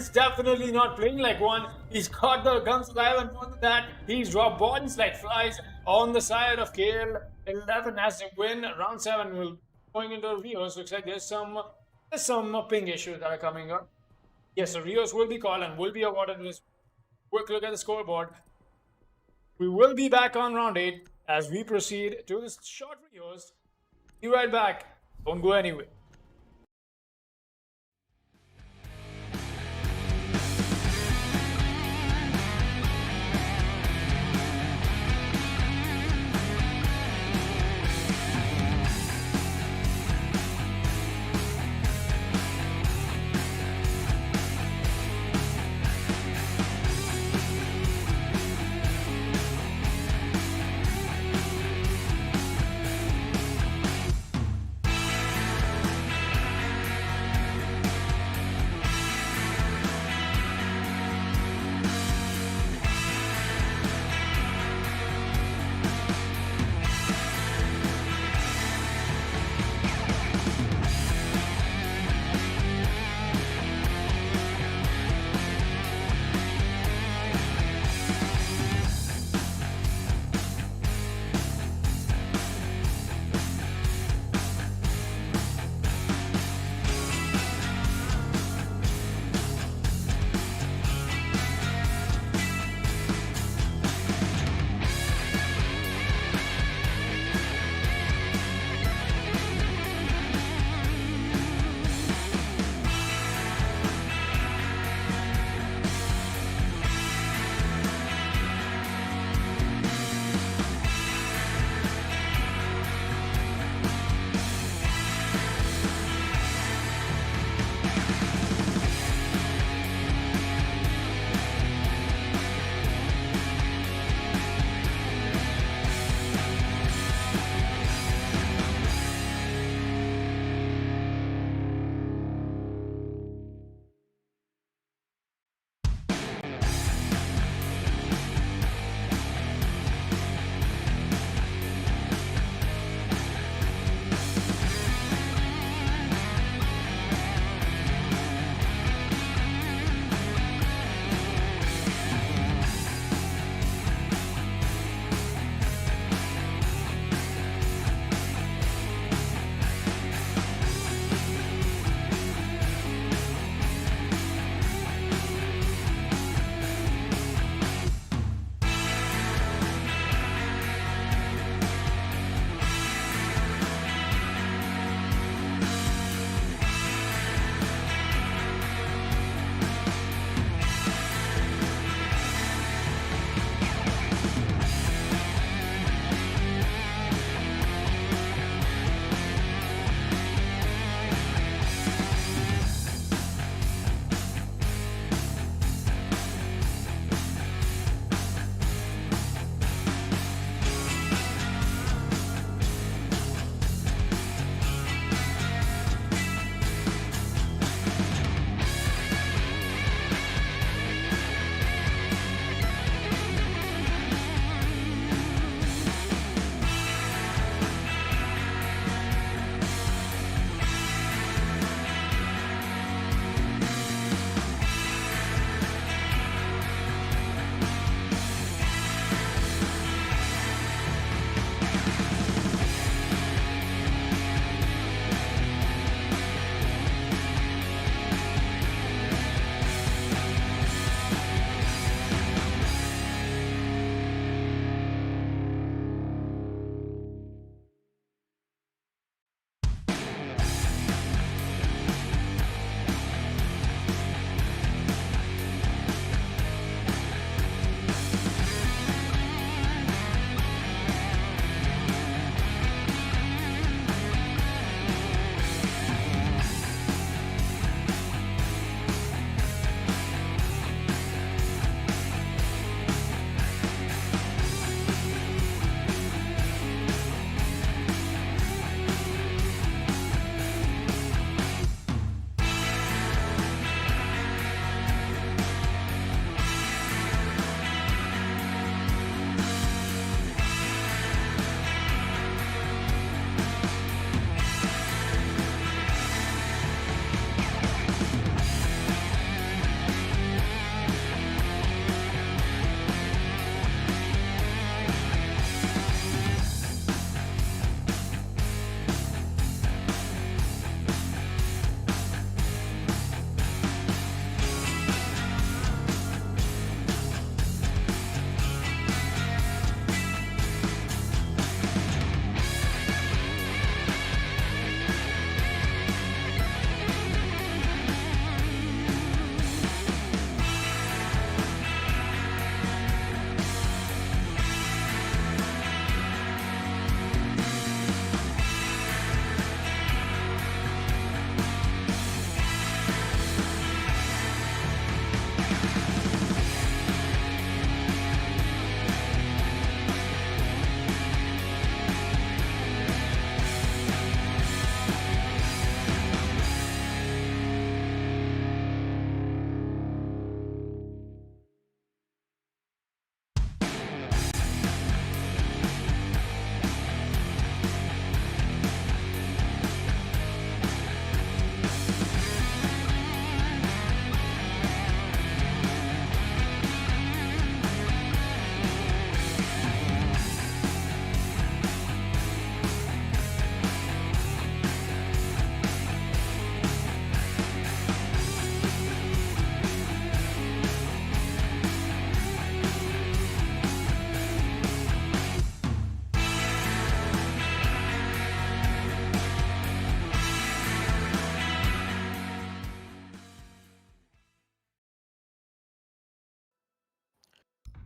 definitely not playing like one. He's got the guns alive, and more than that, he's dropped bodies like flies on the side of KL11 as they win. Round 7 will going into Rios. Looks like there's some ping issues that are coming up. Yes, so Rios will be called and will be awarded this. Quick look at the scoreboard. We will be back on round 8 as we proceed to this short Rios. Be right back. Don't go anywhere.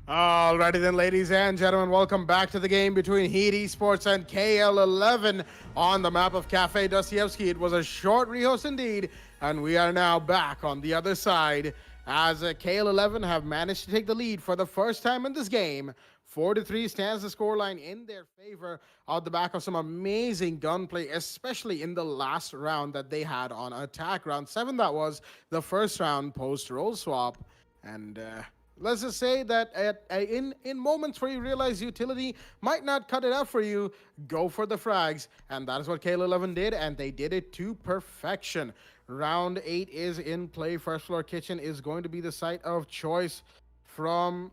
Alrighty then, ladies and gentlemen, welcome back to the game between Heat Esports and KL11 on the map of Cafe Dostoevsky. It was a short rehost indeed, and we are now back on the other side as KL11 have managed to take the lead for the first time in this game. 4-3 stands the scoreline in their favor on the back of some amazing gunplay, especially in the last round that they had on attack. Round 7, that was the first round post-roll swap. And let's just say that in moments where you realize utility might not cut it out for you, go for the frags. And that is what KL11 did, and they did it to perfection. Round 8 is in play. First floor kitchen is going to be the site of choice from...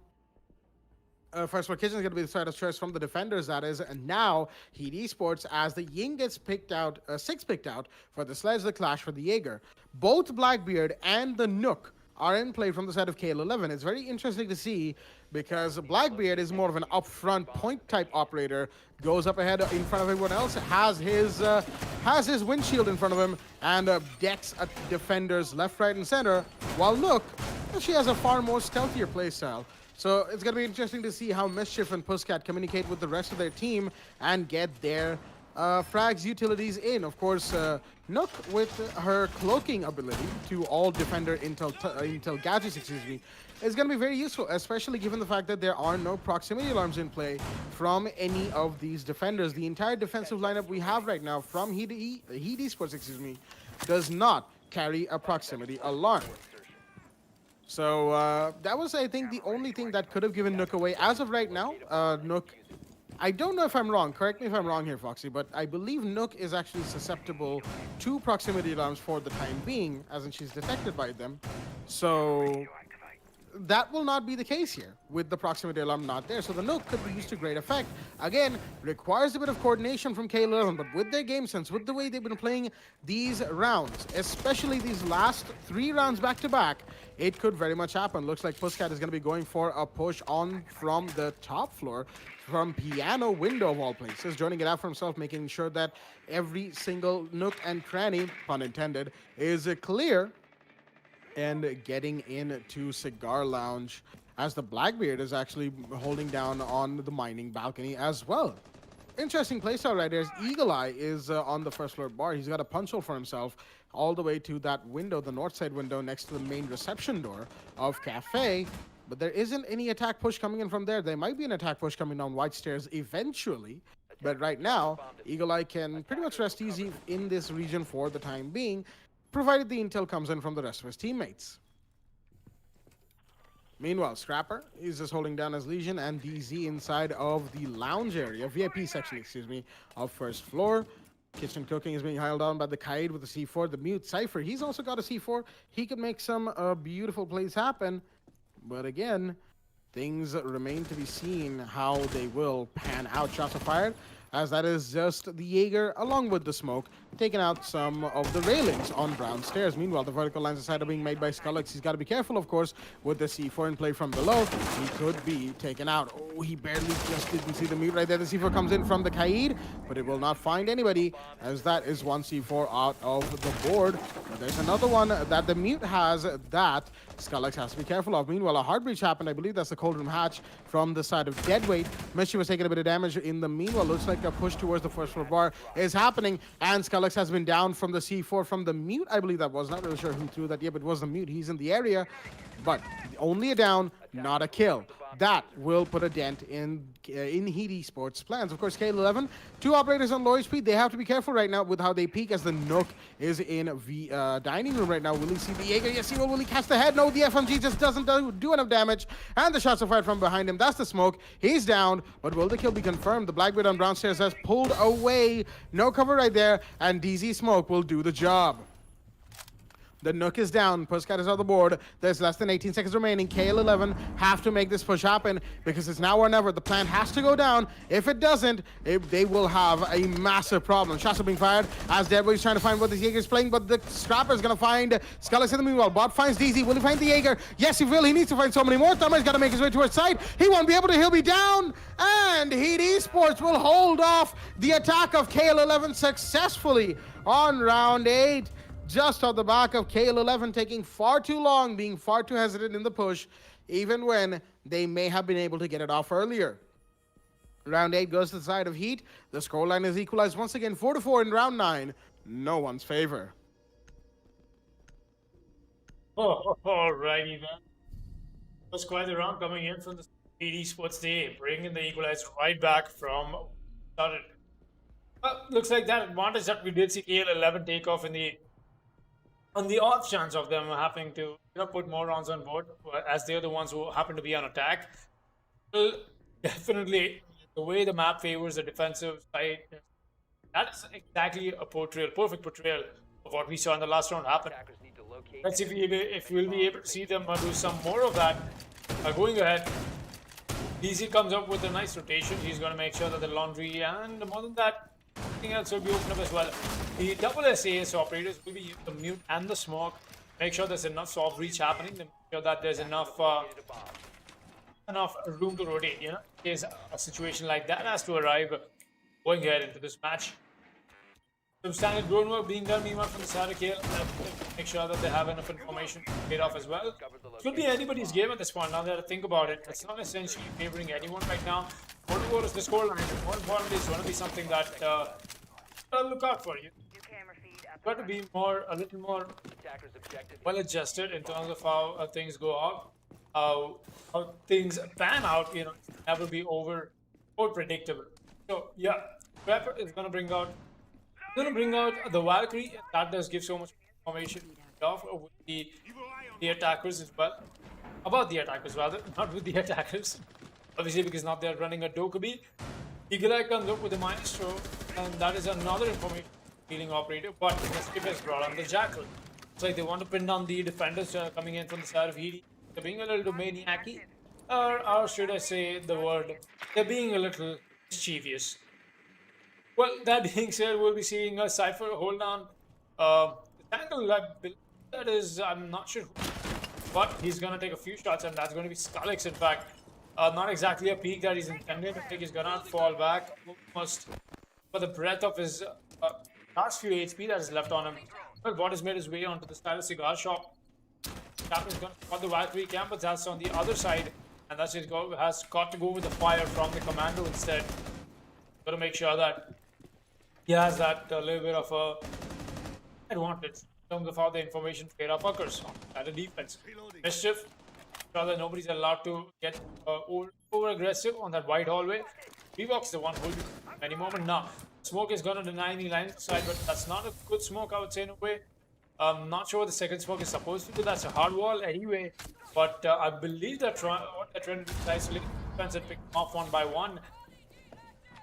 First floor kitchen is going to be the site of choice from the defenders, that is. And now, Heat Esports, as the Ying gets picked out, 6 picked out for the Sledge, the Clash for the Jaeger. Both Blackbeard and the Nook are in play from the side of KL11. It's very interesting to see because Blackbeard is more of an upfront point type operator, goes up ahead in front of everyone else, has his windshield in front of him, and decks at defenders left, right, and center, while Nook, she has a far more stealthier playstyle. So it's going to be interesting to see how Mischief and Pusscat communicate with the rest of their team and get their frags utilities in. Of course, Nook, with her cloaking ability to all defender intel gadgets, is going to be very useful, especially given the fact that there are no proximity alarms in play from any of these defenders. The entire defensive lineup we have right now from Heat Esports, does not carry a proximity alarm. So that was, I think, the only thing that could have given Nook away. As of right now, Nook, I don't know if I'm wrong, correct me if I'm wrong here, Foxy, but I believe Nook is actually susceptible to proximity alarms for the time being, as in she's detected by them. So that will not be the case here, with the proximity alarm not there. So the Nook could be used to great effect. Again, requires a bit of coordination from KL11, but with their game sense, with the way they've been playing these rounds, especially these last 3 rounds back-to-back, it could very much happen. Looks like Pusscat is going to be going for a push on from the top floor, from piano window of all places, joining it out for himself, making sure that every single nook and cranny, pun intended, is clear, and getting into Cigar Lounge as the Blackbeard is actually holding down on the mining balcony as well. Interesting playstyle right there. Eagle Eye is on the first floor bar. He's got a punch hole for himself all the way to that window, the north side window next to the main reception door of Cafe. But there isn't any attack push coming in from there. There might be an attack push coming down White Stairs eventually. But right now, Eagle Eye can pretty much rest easy in this region for the time being, provided the intel comes in from the rest of his teammates. Meanwhile, Scrapper is just holding down his Legion and DZ inside of the lounge area, VIP section, of first floor. Kitchen cooking is being held on by the Kaid with the C4. The Mute Cypher, he's also got a C4. He could make some beautiful plays happen. But again, things remain to be seen how they will pan out. Shots are fired, as that is just the Jaeger, along with the smoke, taking out some of the railings on Brown Stairs. Meanwhile, the vertical lines aside are being made by Skullix. He's got to be careful, of course, with the C4 in play from below. He could be taken out. Oh, he barely just didn't see the Mute right there. The C4 comes in from the Kaid, but it will not find anybody, as that is one C4 out of the board. But there's another one that the Mute has that Skullix has to be careful of. Meanwhile, a hard breach happened. I believe that's the cold room hatch from the side of Deadweight. Mischief was taking a bit of damage in the meanwhile. Looks like a push towards the first floor bar is happening, and Skullix has been down from the C4 from the Mute. I believe that was, not really sure who threw that yet, but it was the Mute. He's in the area, but only a down, not a kill. That will put a dent in Heat Esports' plans. Of course, KL11, 2 operators on low HP. They have to be careful right now with how they peek, as the Nook is in the dining room right now. Will he see the Jaeger? Yes, he will. Will he catch the head? No, the FMG just doesn't do enough damage, and the shots are fired from behind him. That's the smoke. He's down, but will the kill be confirmed? The Blackbeard on Brown Stairs has pulled away. No cover right there, and DZ Smoke will do the job. The Nook is down. Pusscat is on the board. There's less than 18 seconds remaining. KL11 have to make this push happen because it's now or never. The plant has to go down. If it doesn't, they will have a massive problem. Shots are being fired as Deadwood is trying to find what this Jaeger is playing, but the Scrapper is going to find Skullix in the meanwhile. Bot finds DZ. Will he find the Jaeger? Yes, he will. He needs to find so many more. Thumber's got to make his way towards side. He won't be able to. He'll be down. And Heat Esports will hold off the attack of KL11 successfully on round 8. Just on the back of KL11 taking far too long, being far too hesitant in the push, even when they may have been able to get it off earlier. Round 8 goes to the side of Heat. The scoreline is equalized once again 4-4 in round 9. No one's favor. Alrighty then. Was quite the round coming in from the Esports day, bringing the equalizer right back from started. Looks like that advantage that we did see KL11 take off on the off chance of them having to put more rounds on board, as they're the ones who happen to be on attack. Well, definitely the way the map favors the defensive side, that is exactly a perfect portrayal of what we saw in the last round happen. Attackers need to locate. Let's see if we'll be able to see them do some more of that. Going ahead, DC comes up with a nice rotation. He's going to make sure that the laundry and more than that, everything else will be opened up as well. The double SAS operators will be using the mute and the smoke. Make sure there's enough soft reach happening. Make sure that there's enough room to rotate. In case a situation like that has to arrive going ahead into this match. Some standard drone work being done meanwhile from the side of KL. Make sure that they have enough information to get off as well. It could be anybody's game at this point now that I think about it. It's not essentially favoring anyone right now. What is the scoreline? More importantly, it's going to be something that I'll look out for you. Got to be a little more well adjusted in terms of how things go out, how things pan out. Never be over predictable. So yeah, Prepper is going to bring out the Valkyrie. That does give so much information off with the attackers as well. About the attackers rather, not with the attackers. Obviously, because now they're running a Dokkaebi. Eagle Eye comes up with the Maestro, and that is another information healing operator. But the skip has brought on the Jackal. It's like they want to pin down the defenders coming in from the side of Heat. They're being a little maniac-y, or should I say the word? They're being a little mischievous. Well, that being said, we'll be seeing a Cypher hold on. The tangle that is, I'm not sure who, but he's going to take a few shots, and that's going to be Skulix, in fact. Not exactly a peak that he's intended. I think he's going to fall back almost for the breath of his last few HP that is left on him. Well, Bot has made his way onto the Stylus Cigar Shop. Captain's going to spot the Valkyrie camp, but that's on the other side, and that's has got to go with the fire from the Commando instead. Got to make sure that he has that little bit of a advantage in terms of how the information trade off occurs at the defense. Mischief, sure that nobody's allowed to get over aggressive on that wide hallway. Revox the one who will be any moment now. Smoke is going to deny any line side, but that's not a good smoke, I would say, in a way. I'm not sure what the second smoke is supposed to do. That's a hard wall anyway, but I believe that what they're trying to do is isolate defense and pick them off one by one.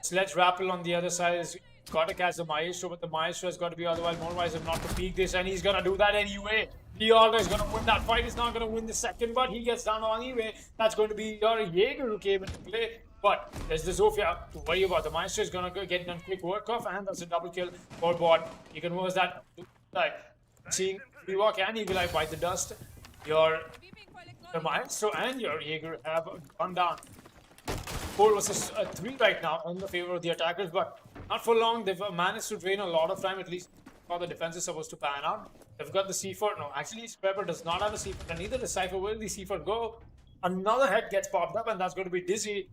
Sledge Rappel on the other side is got to catch the Maestro, but the Maestro has got to be otherwise more wise if not to peek this, and he's going to do that anyway. The Order is going to win that fight. He's not going to win the second, but he gets down anyway. That's going to be your Jaeger who came into play. But there's the Zofia to worry about. The Maestro is going to get done quick work off, and that's a double kill for Bot. You can reverse that. Like, seeing Rewalk and Eagle Eye bite the dust. Your Maestro and your Jaeger have gone down. 4 versus 3 right now in the favor of the attackers, but not for long. They've managed to drain a lot of time, at least how the defense is supposed to pan out. They've got the C4. No, actually, Pepper does not have a C4, and neither does Cypher. Where will the C4 go? Another head gets popped up, and that's going to be Dizzy.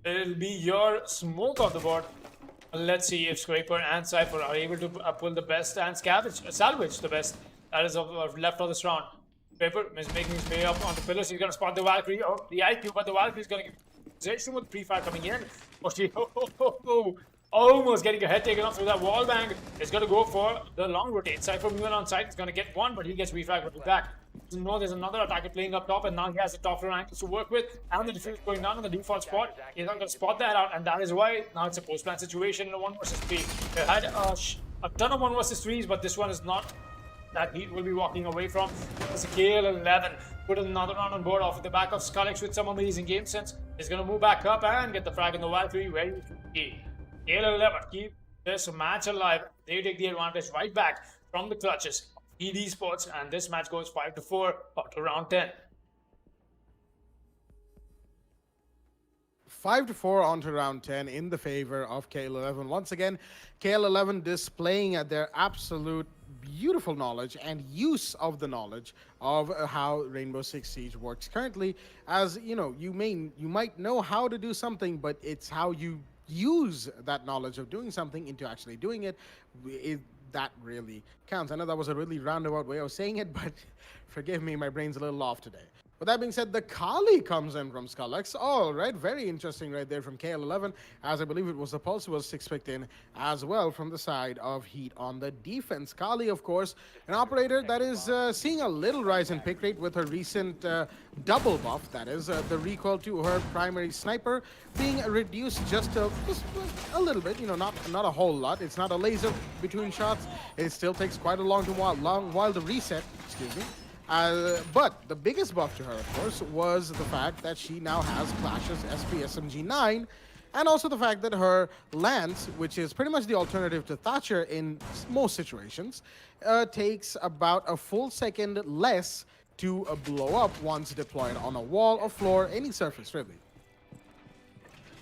It'll be your smoke on the board. Let's see if Scraper and Cypher are able to pull the best and salvage the best that is left of this round. Scraper is making his way up onto pillars. He's going to spot the Valkyrie, or the IQ, but the Valkyrie is going to give position with pre-fire coming in. Almost getting a head taken off through that wall bang. It's going to go for the long rotate. Cypher moving on side. It's going to get one, but he gets refragged back. You know, there's another attacker playing up top, and now he has the top floor angles to work with, and the defense going down in the default spot. He's not going to spot that out, and that is why now it's a post-plan situation in a 1 versus 3. They had a ton of 1 versus 3s, but this one is not that Heat will be walking away from. It's a KL11. Put another round on board off the back of Skulix with some amazing game sense. He's going to move back up and get the frag in the Valkyrie where you should be. KL11 keep this match alive. They take the advantage right back from the clutches. Esports, and this match goes 5-4 up to round 10. 5-4 on to round 10 in the favor of KL11. Once again, KL11 displaying at their absolute beautiful knowledge and use of the knowledge of how Rainbow Six Siege works currently. As you know, you might know how to do something, but it's how you use that knowledge of doing something into actually doing it, that really counts. I know that was a really roundabout way of saying it, but forgive me, my brain's a little off today. With that being said, the Kali comes in from Skullex. All right, very interesting right there from KL11, as I believe it was the Pulse who was 6 picked in as well from the side of Heat on the defense. Kali, of course, an operator that is seeing a little rise in pick rate with her recent double buff, that is, the recoil to her primary sniper being reduced just a little bit, you know, not a whole lot. It's not a laser between shots. It still takes quite a long while to reset, excuse me. But the biggest buff to her, of course, was the fact that she now has Clash's SP SMG9, and also the fact that her Lance, which is pretty much the alternative to Thatcher in most situations, takes about a full second less to blow up once deployed on a wall, a floor, any surface, really.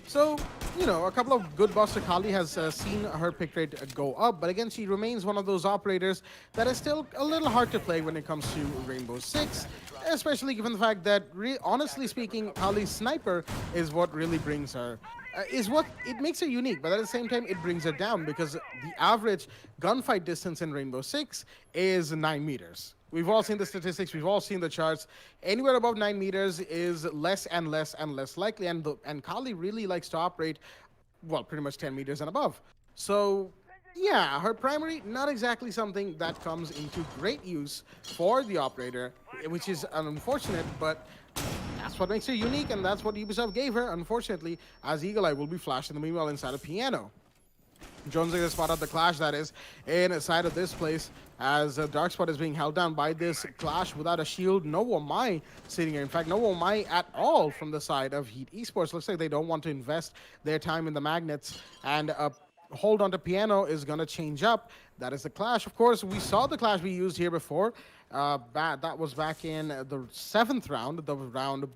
So, you know, a couple of good buffs to Kali has seen her pick rate go up, but again, she remains one of those operators that is still a little hard to play when it comes to Rainbow Six, especially given the fact that, honestly speaking, Kali's sniper is what really brings her, is what it makes her unique, but at the same time, it brings her down because the average gunfight distance in Rainbow Six is 9 meters. We've all seen the statistics, we've all seen the charts. Anywhere above 9 meters is less and less and less likely, and Kali really likes to operate, well, pretty much 10 meters and above. So, yeah, her primary, not exactly something that comes into great use for the operator, which is unfortunate, but that's what makes her unique, and that's what Ubisoft gave her, unfortunately, as Eagle Eye will be flashed in the meanwhile inside a piano. Jones is going to spot out the Clash that is inside of this place as Dark Spot is being held down by this Clash without a shield. No Wamai sitting here. In fact, no Wamai at all from the side of Heat Esports. Looks like they don't want to invest their time in the magnets, and hold on to piano is going to change up. That is the Clash. Of course, we saw the Clash we used here before. That was back in the 7th round, the round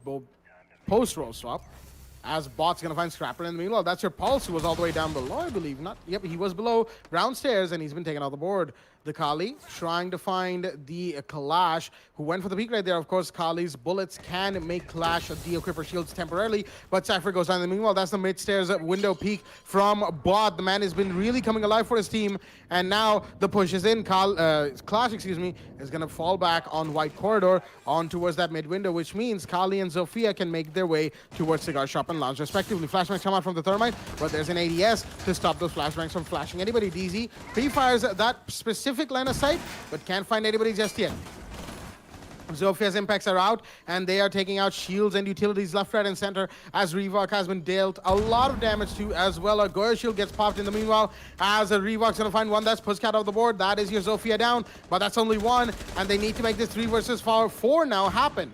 post-roll swap. As Bot's going to find Scrapper in the meanwhile. That's your Pulse, who was all the way down below, I believe. Yep, he was below ground stairs, and he's been taken off the board. The Kali trying to find the Kalash, who went for the peek right there. Of course, Kali's bullets can make Clash de-equip her shields temporarily, but Cypher goes down in the meanwhile. That's the mid-stairs window peek from Bot. The man has been really coming alive for his team, and now the push is in. Clash, excuse me, is going to fall back on White Corridor on towards that mid-window, which means Kali and Zofia can make their way towards Cigar Shop and Lounge, respectively. Flashbangs come out from the Thermite, but there's an ADS to stop those flashbangs from flashing anybody. DZ pre-fires that specific line of sight, but can't find anybody just yet. Zofia's impacts are out, and they are taking out shields and utilities left, right, and center as Revoc has been dealt a lot of damage to as well. A Goya shield gets popped in the meanwhile as Revoc's going to find one. That's Pusscat off the board. That is your Zofia down, but that's only one, and they need to make this 3 versus 4 now happen.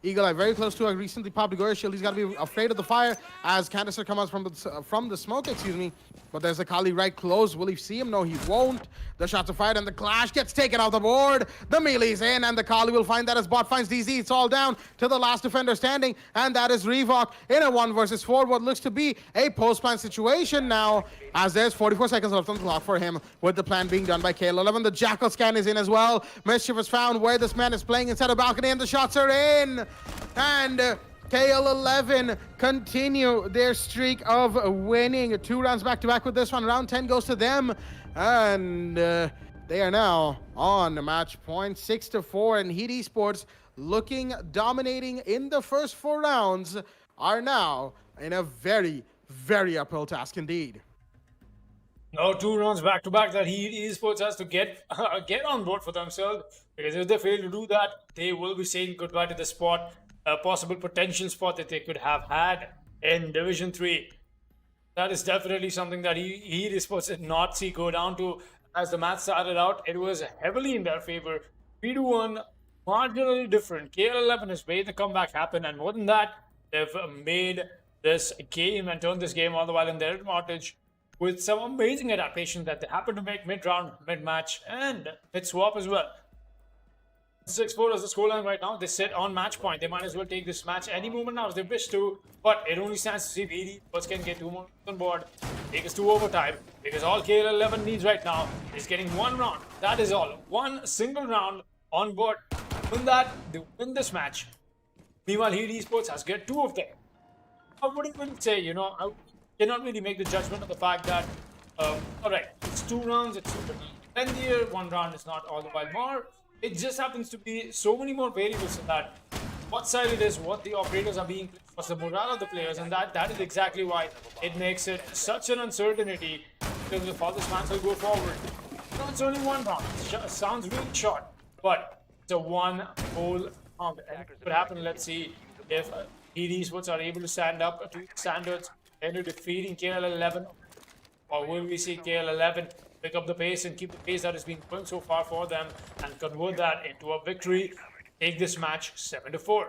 Eagle Eye very close to a recently popped Goya shield. He's got to be afraid of the fire as Canister comes out from the smoke, excuse me. But there's a Kali right close. Will he see him? No, he won't. The shots are fired, and the Clash gets taken off the board. The melee's in, and the Kali will find that as Bot finds DZ. It's all down to the last defender standing, and that is Revoc in a 1 versus 4. What looks to be a post-plan situation now, as there's 44 seconds left on the clock for him, with the plan being done by KL11. The Jackal scan is in as well. Mischief is found where this man is playing inside a balcony, and the shots are in. And KL11 continue their streak of winning 2 rounds back-to-back with this one. Round 10 goes to them, and they are now on match point 6-4, and Heat Esports, looking dominating in the first 4 rounds, are now in a very, very uphill task indeed. No, 2 rounds back-to-back that Heat Esports has to get on board for themselves, because if they fail to do that, they will be saying goodbye to the spot, a possible potential spot that they could have had in Division 3. That is definitely something that Heat Esports did not see go down to. As the match started out, it was heavily in their favor. 3-1, marginally different. KL11 has made the comeback happen, and more than that, they've made this game and turned this game all the while in their advantage with some amazing adaptation that they happened to make mid-round, mid-match, and mid-swap as well. 6-4 is the scoreline right now. They sit on match point. They might as well take this match any moment now if they wish to. But it only stands to see if Esports can get 2 more on board. Take us to overtime. Because all KL11 needs right now is getting 1 round. That is all. 1 single round on board. Win that, they win this match. Meanwhile, Esports has get 2 of them. I wouldn't really say, you know, I cannot really make the judgment of the fact that, alright, it's 2 rounds, it's super here. 1 round is not all the while more. It just happens to be so many more variables in that. What side it is, what the operators are being, what's the morale of the players, and that is exactly why it makes it such an uncertainty in terms of how this match will go forward. You know, it's only 1 round. It sounds really short, but it's a 1 whole round. And what could happen, let's see if Esports are able to stand up to standards into defeating KL11, or will we see KL11 pick up the pace and keep the pace that has been going so far for them and convert that into a victory, take this match 7-4.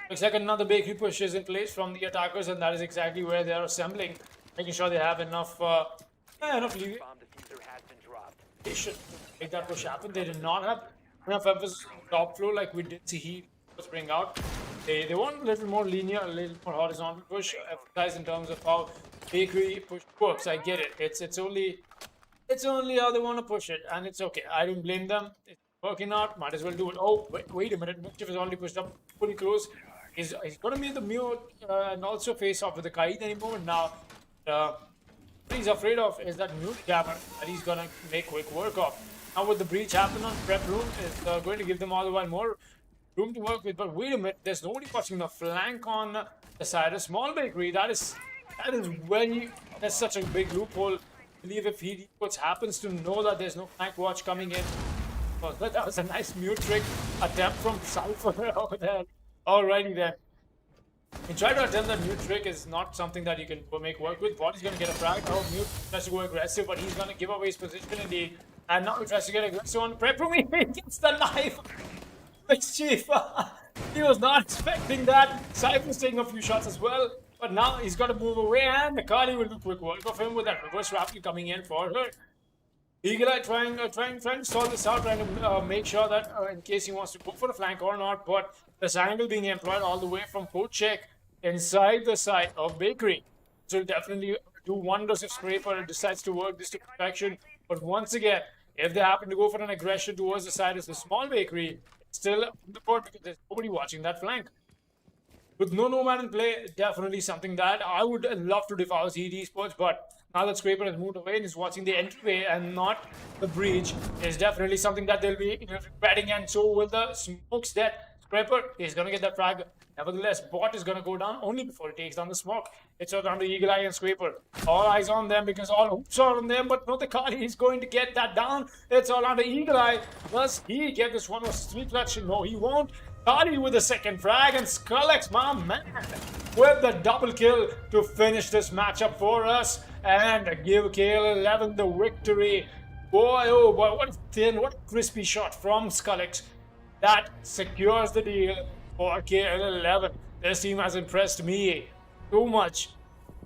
Looks like another bakery push is in place from the attackers, and that is exactly where they are assembling, making sure they have enough leeway. Bomb diffuser has been dropped. They should make that push happen. They did not have enough emphasis on top floor like we did see he was bring out. They want a little more linear, a little more horizontal push, emphasize in terms of how bakery push works. I get it. It's only how they want to push it, and it's okay. I don't blame them. It's working out. Might as well do it. Oh, wait a minute. Mischief is already pushed up fully close. He's going to be in the mute and also face off with the Kaid any moment now. What he's afraid of is that mute jammer that he's going to make quick work of. Now with the breach happening on prep room, it's going to give them all the while more room to work with. But wait a minute, there's nobody watching the flank on the side of small bakery. That's such a big loophole. I believe if Esports happens to know that there's no flank watch coming in. Well, that was a nice mute trick attempt from Cypher over there. Alrighty then. And try to attempt that mute trick is not something that you can make work with. Body's gonna get a frag. Oh, mute tries to go aggressive, but he's gonna give away his position indeed. And now he tries to get aggressive on prep room. He gets the knife. Mischief. He was not expecting that. Cypher's taking a few shots as well. But now he's got to move away, and Nakali will do quick work of him with that reverse rapidly coming in for her. Eagle Eye trying to solve this out, trying to make sure that in case he wants to go for the flank or not. But this angle being employed all the way from Check inside the side of Bakery. So will definitely do wonders if Scraper decides to work this to perfection. But once again, if they happen to go for an aggression towards the side of the small Bakery, it's still on the board because there's nobody watching that flank. With no man in play, definitely something that I would love to devour Esports, but now that Scraper has moved away and is watching the entryway and not the breach, is definitely something that they'll be regretting, and so will the smokes that Scraper is going to get that frag. Nevertheless, bot is going to go down only before it takes down the smoke. It's all down to Eagle Eye and Scraper. All eyes on them because all hoops are on them, but no, the Kali is going to get that down. It's all down to Eagle Eye. Does he get this one versus 3 clutch? No, he won't. Kali with the second frag, and Skrillex, my man, with the double kill to finish this matchup for us and give KL11 the victory. Boy, oh boy, what a thin, what a crispy shot from Skrillex. That secures the deal for KL11. This team has impressed me too much.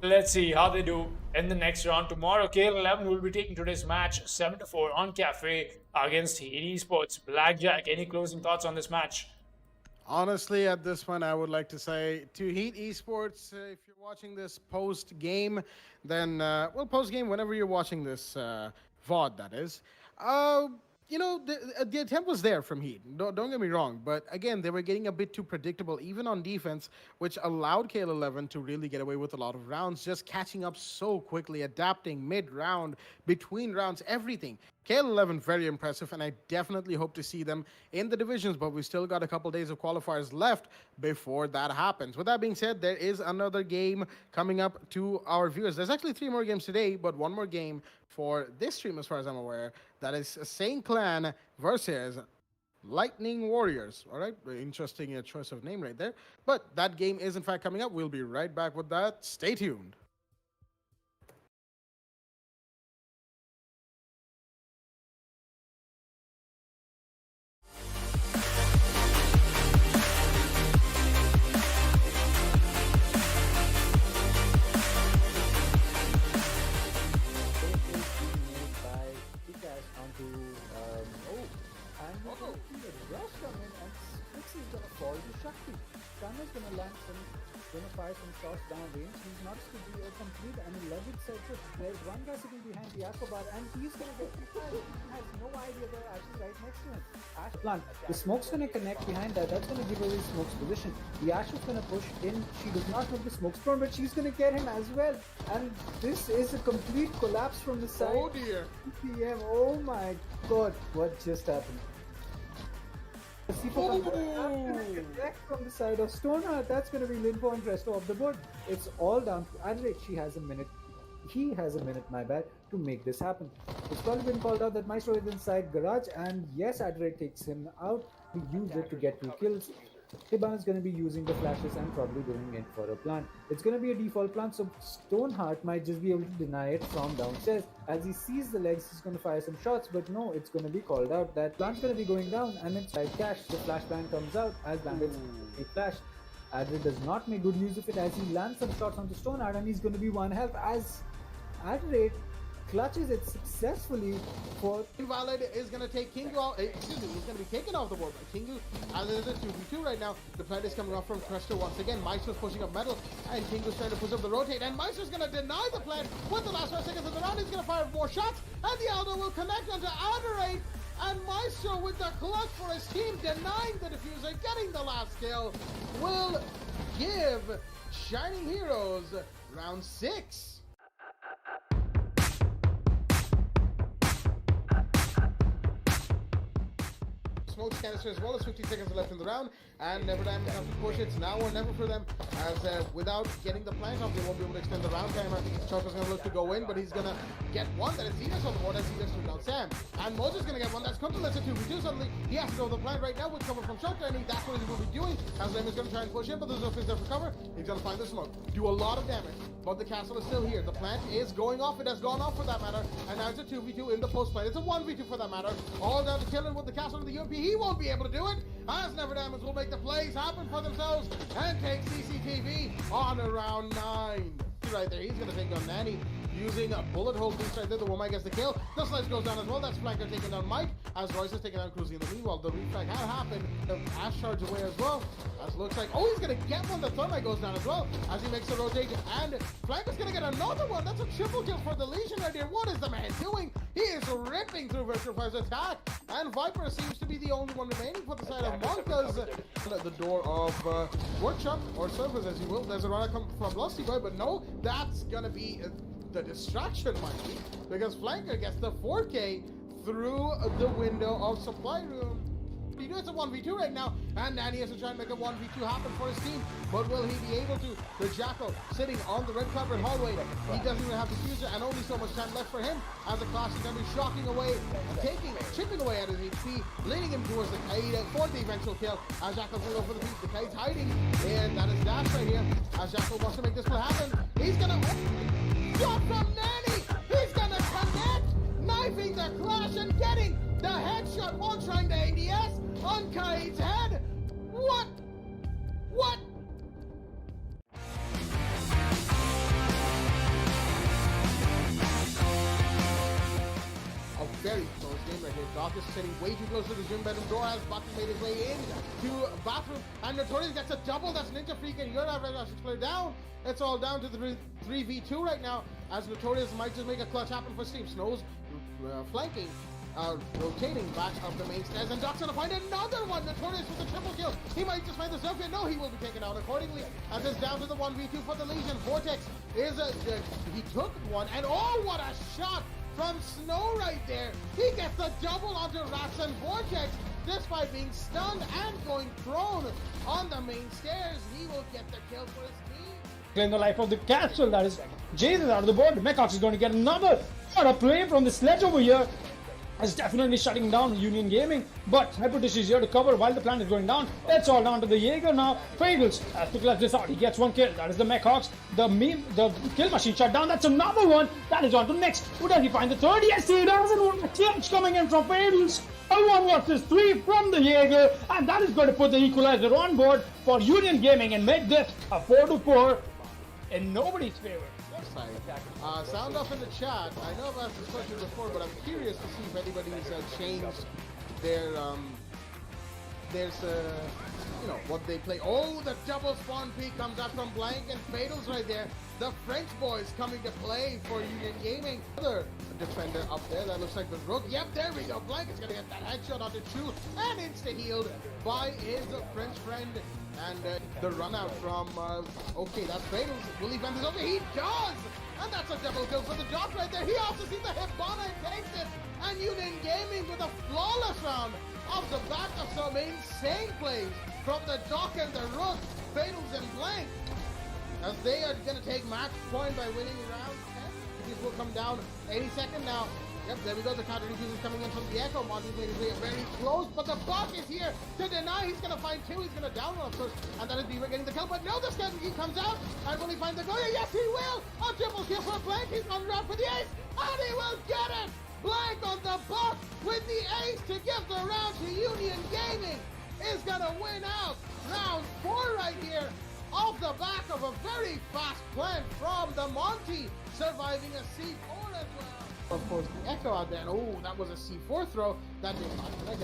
Let's see how they do in the next round. Tomorrow, KL11 will be taking today's match 7-4 on Cafe against Esports. Blackjack, any closing thoughts on this match? Honestly, at this point, I would like to say to Heat Esports, if you're watching this post-game, then, well, post-game, whenever you're watching this VOD, that is, you know, the attempt was there from Heat. Don't get me wrong. But again, they were getting a bit too predictable, even on defense, which allowed KL11 to really get away with a lot of rounds, just catching up so quickly, adapting mid-round, between rounds, everything. KL11 very impressive, and I definitely hope to see them in the divisions, but we still got a couple days of qualifiers left before that happens. With that being said, there is another game coming up to our viewers. There's actually 3 more games today, but 1 more game for this stream, as far as I'm aware. That is Same Clan versus Lightning Warriors. All right, very interesting choice of name right there. But that game is in fact coming up. We'll be right back with that. Stay tuned. fire some shots downrange. He's not to do a complete and 11 separate. There's one guy sitting behind the Aquabar and he's going to get fired. He has no idea that Ash is right next to him. Ash plant. The smoke's going to connect behind that. That's going to give away Smoke's position. The Ash is going to push in. She does not know the Smoke's prone, but she's going to get him as well. And this is a complete collapse from the side. Oh dear. PM. Oh my god. What just happened? The C4 correct from the side of Stoneheart. That's going to be Linfo and Resto off the board. It's all down to Adelaide. She has a minute. He has a minute, my bad, to make this happen. It's probably been called out that Maestro is inside garage, and yes, Adelaide takes him out. He used it to get 2 kills. Hiban is going to be using the flashes and probably going in for a plant. It's going to be a default plant, so Stoneheart might just be able to deny it from downstairs. As he sees the legs, he's going to fire some shots, but no, it's going to be called out. That plant's going to be going down, and it's like cash. The flashbang comes out as Bandit's a flash. Adelaide does not make good use of it as he lands some shots onto Stoneheart, and he's going to be 1 health as Adelaide clutches it successfully for Invalid is going to take Kingu off. Excuse me, he's going to be taken off the board by Kingu. As it is a 2v2 right now. The plant is coming off from Cresta once again. Maestro's pushing up metal, and Kingu's trying to push up the rotate. And Maestro's going to deny the plant with the last 5 seconds of the round. He's going to fire more shots, and the Aldo will connect onto Adelaide. And Maestro with the clutch for his team, denying the diffuser, getting the last kill, will give Shining Heroes round 6. Smoke's canister as well as 50 seconds left in the round, and Neverdime have to push. It's now or never for them, as without getting the plant off, they won't be able to extend the round timer. Choco's going to look to go in, but he's going to get one. That is Zenas on the board as Zenas took down Sam. And Mojo's going to get one. That's Kuntal. That's a 2v2 suddenly. He has to go to the plant right now with cover from Shota, and that's what he's going to be doing. As Lem is going to try and push in, but there's no place there for cover. He's going to find the smoke. Do a lot of damage, but the castle is still here. The plant is going off. It has gone off for that matter, and now it's a 2v2 in the post plant. It's a 1v2 for that matter. All down to Killen with the castle and the UMP. He won't be able to do it, as Never Diamonds will make the plays happen for themselves and take CCTV on round 9. Right there, he's going to take down Nanny using a bullet hole boost right there. The woman gets the kill. The slice goes down as well. That's Flanker taking down Mike, as Royce is taking down Cruzy in the meanwhile. The refrag had happened. The Ash charge away as well. As looks like, oh, he's going to get one. The thermite goes down as well as he makes the rotation. And Flanker's going to get another one. That's a triple kill for the Legion right here. What is the man doing? He is ripping through Virtual Fire's attack. And Viper seems to be the only one remaining for the side of Monka's at the door of Workshop, or Surface as you will. There's a runner come from Lusty Boy, but no, that's going to be the distraction, Mikey, because Flanker gets the 4K through the window of Supply Room. He does a 1v2 right now, and Nanny has to try and make a 1v2 happen for his team, but will he be able to? The Jackal sitting on the red carpet hallway. He doesn't even have the fuser, and only so much time left for him, as the Clash is going to be shocking away, chipping away at his HP, leading him towards the Kaid for the eventual kill, as Jackal's going to go for the beat. The Kaid's hiding, and that is Dash right here, as Jackal wants to make this play happen. He's going to shot from Nanny! He's going to connect, knifing the Clash and getting the headshot while trying to ADS on Kaid's head. What? A very close game right here. Doc is sitting way too close to the gym bedroom door as Bucky made his way in to bathroom. And Notorious gets a double. That's Ninja Freak and Europe as it's cleared down. It's all down to the 3v2 right now, as Notorious might just make a clutch happen for Steve. Snow's flanking. Rotating back up the main stairs, and Doc's gonna find another one. Notorious with a triple kill. He might just find the Zofia. No, he will be taken out accordingly. As it's down to the 1v2 for the Legion. Vortex is he took one, and oh, what a shot from Snow right there. He gets the double onto Rats and Vortex, despite being stunned and going prone on the main stairs. He will get the kill for his team. Claim the life of the castle. That is Jason out of the board. Mechox is going to get another shot of play from the sledge over here. Is definitely shutting down Union Gaming, but Hyperdish is here to cover while the plan is going down. It's all down to the Jaeger now. Fagels has to clutch this out. He gets one kill. That is the Mechhawks. The kill machine shut down. That's another one. That is on to next. Who does he find the third? Yes, he does. And a clutch coming in from Fagels. A 1 versus 3 from the Jaeger, and that is going to put the equalizer on board for Union Gaming and make this a 4-4 in nobody's favor. Sound off in the chat. I know I've asked this question before, but I'm curious to see if anybody's changed their what they play. Oh, the double spawn peak comes out from Blank and Fatal's right there. The French boys coming to play for Union Gaming. Another defender up there. That looks like the Rook. Yep, there we go. Blank is going to get that headshot onto Chu and insta-healed by his French friend. And the run out from, okay, that's Fatal's. Will he bend this over? He does! And that's a double kill for the Dot right there. He also sees the Hibana and takes it. And Union Gaming with a flawless round off the back of some insane plays from the Doc and the Rook, Fatals and Blank, as they are going to take match point by winning round 10. These will come down 82nd now. Yep, there we go. The counter defuse is coming in from the Echo. Monty's made his way very close, but the Buck is here to deny. He's going to find two. He's going to down one, of course, and that is Beaver getting the kill. But no, the Skeleton Key comes out, and will he find the Goya? Yes, he will. A triple kill for Blank. He's on route for the ace, and he will get it. Blank on the Buck with the ace to give the round to Union Gaming. Is going to win out round 4 right here off the back of a very fast plant from the Monty, surviving a C4 as well. Of course, the Echo out there. Oh, that was a C4 throw. That did not connect.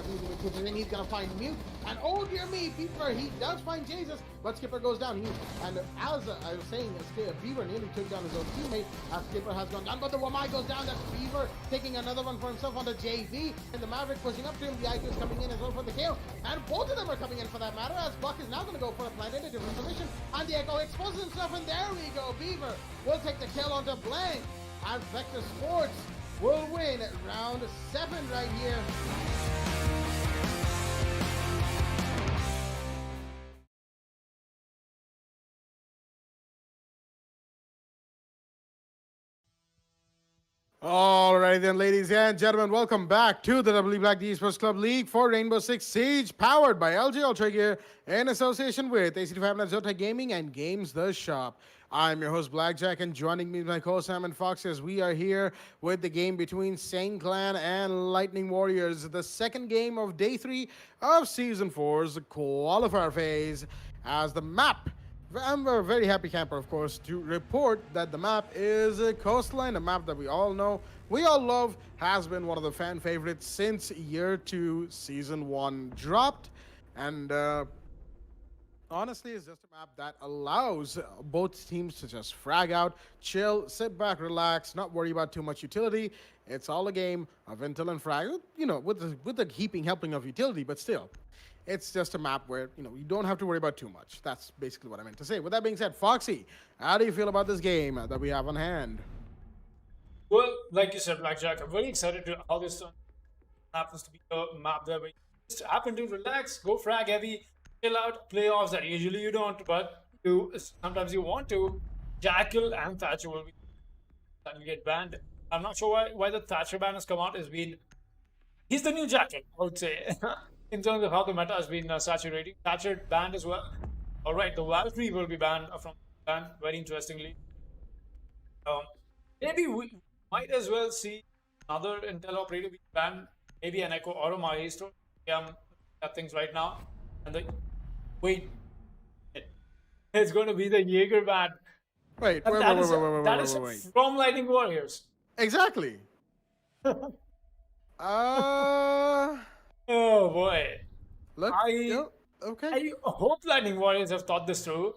And then he's going to find Mute. And oh, dear me, Beaver, he does find Jesus, but Skipper goes down. And as I was saying, Beaver nearly took down his own teammate as Skipper has gone down. But the Wamai goes down. That's Beaver taking another one for himself on the JV. And the Maverick pushing up to him. The IQ is coming in as well for the kill. And both of them are coming in for that matter, as Buck is now going to go for a plant in a different position. And the Echo exposes himself, and there we go. Beaver will take the kill onto Blank. And Vector Sports will win round 7 right here. Alright then, ladies and gentlemen, welcome back to the WWE Black Esports Club League for Rainbow Six Siege, powered by LG Ultragear in association with AC Fibernet, Zotac Gaming, and Games The Shop. I'm your host, Blackjack, and joining me is my co-host, Sam Fox, as we are here with the game between Sane Clan and Lightning Warriors, the second game of Day 3 of Season 4's Qualifier phase, as the map. I'm a very happy camper, of course, to report that the map is a Coastline, a map that we all know, we all love, has been one of the fan favorites since Year 2 Season 1 dropped, and honestly, it's just a map that allows both teams to just frag out, chill, sit back, relax, not worry about too much utility. It's all a game of intel and frag, with the heaping helping of utility, but still. It's just a map where, you don't have to worry about too much. That's basically what I meant to say. With that being said, Foxy, how do you feel about this game that we have on hand? Well, like you said, Blackjack, I'm very excited to how this happens to be a map that we just happen to relax, go frag heavy, chill out, playoffs that usually you don't, but sometimes you want to. Jackal and Thatcher will get banned. I'm not sure why the Thatcher ban has come out. He's the new Jackal, I would say. In terms of how the meta has been saturating. Thatcher banned as well. Alright, the Valkyrie will be banned from ban, very interestingly. Maybe we might as well see another Intel operator be banned, maybe an Echo or a Maestro. Yeah, at things right now. And wait, it's going to be the Jaeger ban. Wait, that is from Lightning Warriors. Exactly. Oh boy. Look, okay. I hope Lightning Warriors have thought this through,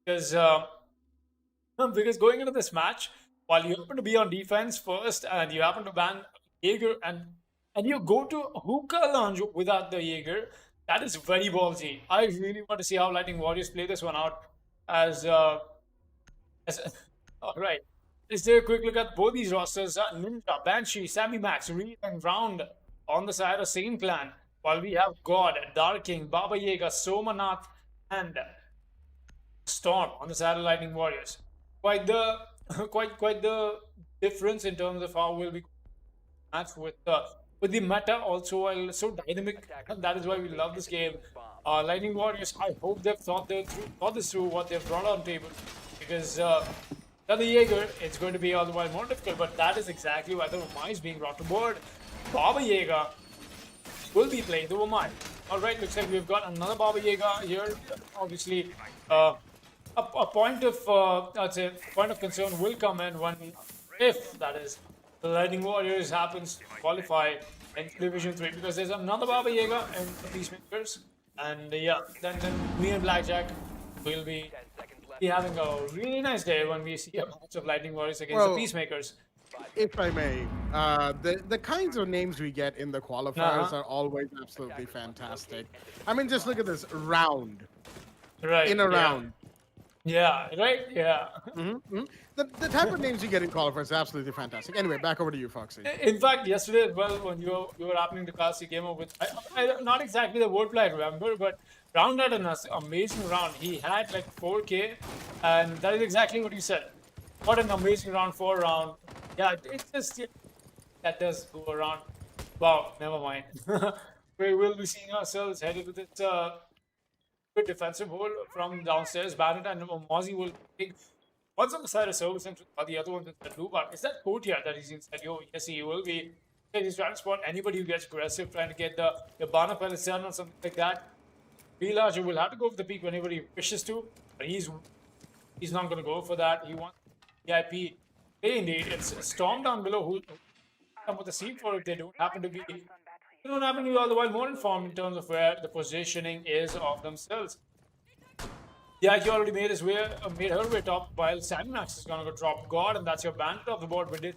because going into this match, while you happen to be on defense first and you happen to ban Jaeger and you go to hookah lounge without the Jaeger, that is very ballsy. I really want to see how Lightning Warriors play this one out. All right. Let's take a quick look at both these rosters. Ninja, Banshee, Sammy Max, Reed, and Round on the side of Sane Clan, while we have God, Dark King, Baba Yaga, Somanath, and Storm on the side of Lightning Warriors. Quite the difference in terms of how we'll be match with the meta also, while so dynamic, and that is why we love this game. Lightning Warriors, I hope they've thought this through, what they've brought on table, because the Jaeger, it's going to be all the while more difficult, but that is exactly why the Wamai is being brought to board. Baba Yaga will be playing the Wamai. Alright, looks like we've got another Baba Yaga here. Obviously, a point of concern will come in if that is, the Lightning Warriors happens to qualify in Division 3, because there's another Baba Yaga in the Peacemakers. And yeah, then me and Blackjack will be 10 seconds left. having a really nice day when we see a match of Lightning Warriors against Well, the Peacemakers. If I may, the kinds of names we get in the qualifiers Uh-huh. are always absolutely fantastic. I mean, just look at this round Right. in a yeah. round. Yeah, right? Yeah. The type of names you get in qualifiers is absolutely fantastic. Anyway, back over to you, Foxy. In fact, yesterday as well, when you were happening to cast, he came up with not exactly the wordplay I remember, but Round had an amazing round. He had like 4K, and that is exactly what he said. What an amazing round, 4 round. Yeah, it's just that does go around. Wow, never mind. We will be seeing ourselves headed to this good defensive hole from downstairs. Barrett and Mozzie will take one's on the side of service and the other one's in the blue bar. Is that courtyard that he's inside? Yo, yes, he will be. He's trying to spot anybody who gets aggressive, trying to get the Bana Palisade or something like that. Ultragear will have to go for the peak whenever he wishes to, but he's not going to go for that. He wants VIP. Hey, indeed, it's Storm down below who come with the C4 if they don't happen to be. They don't happen to be all the while more informed in terms of where the positioning is of themselves. Yeah, he already made her way top, while Sandmax is gonna go drop God, and that's your bandit off the board. But this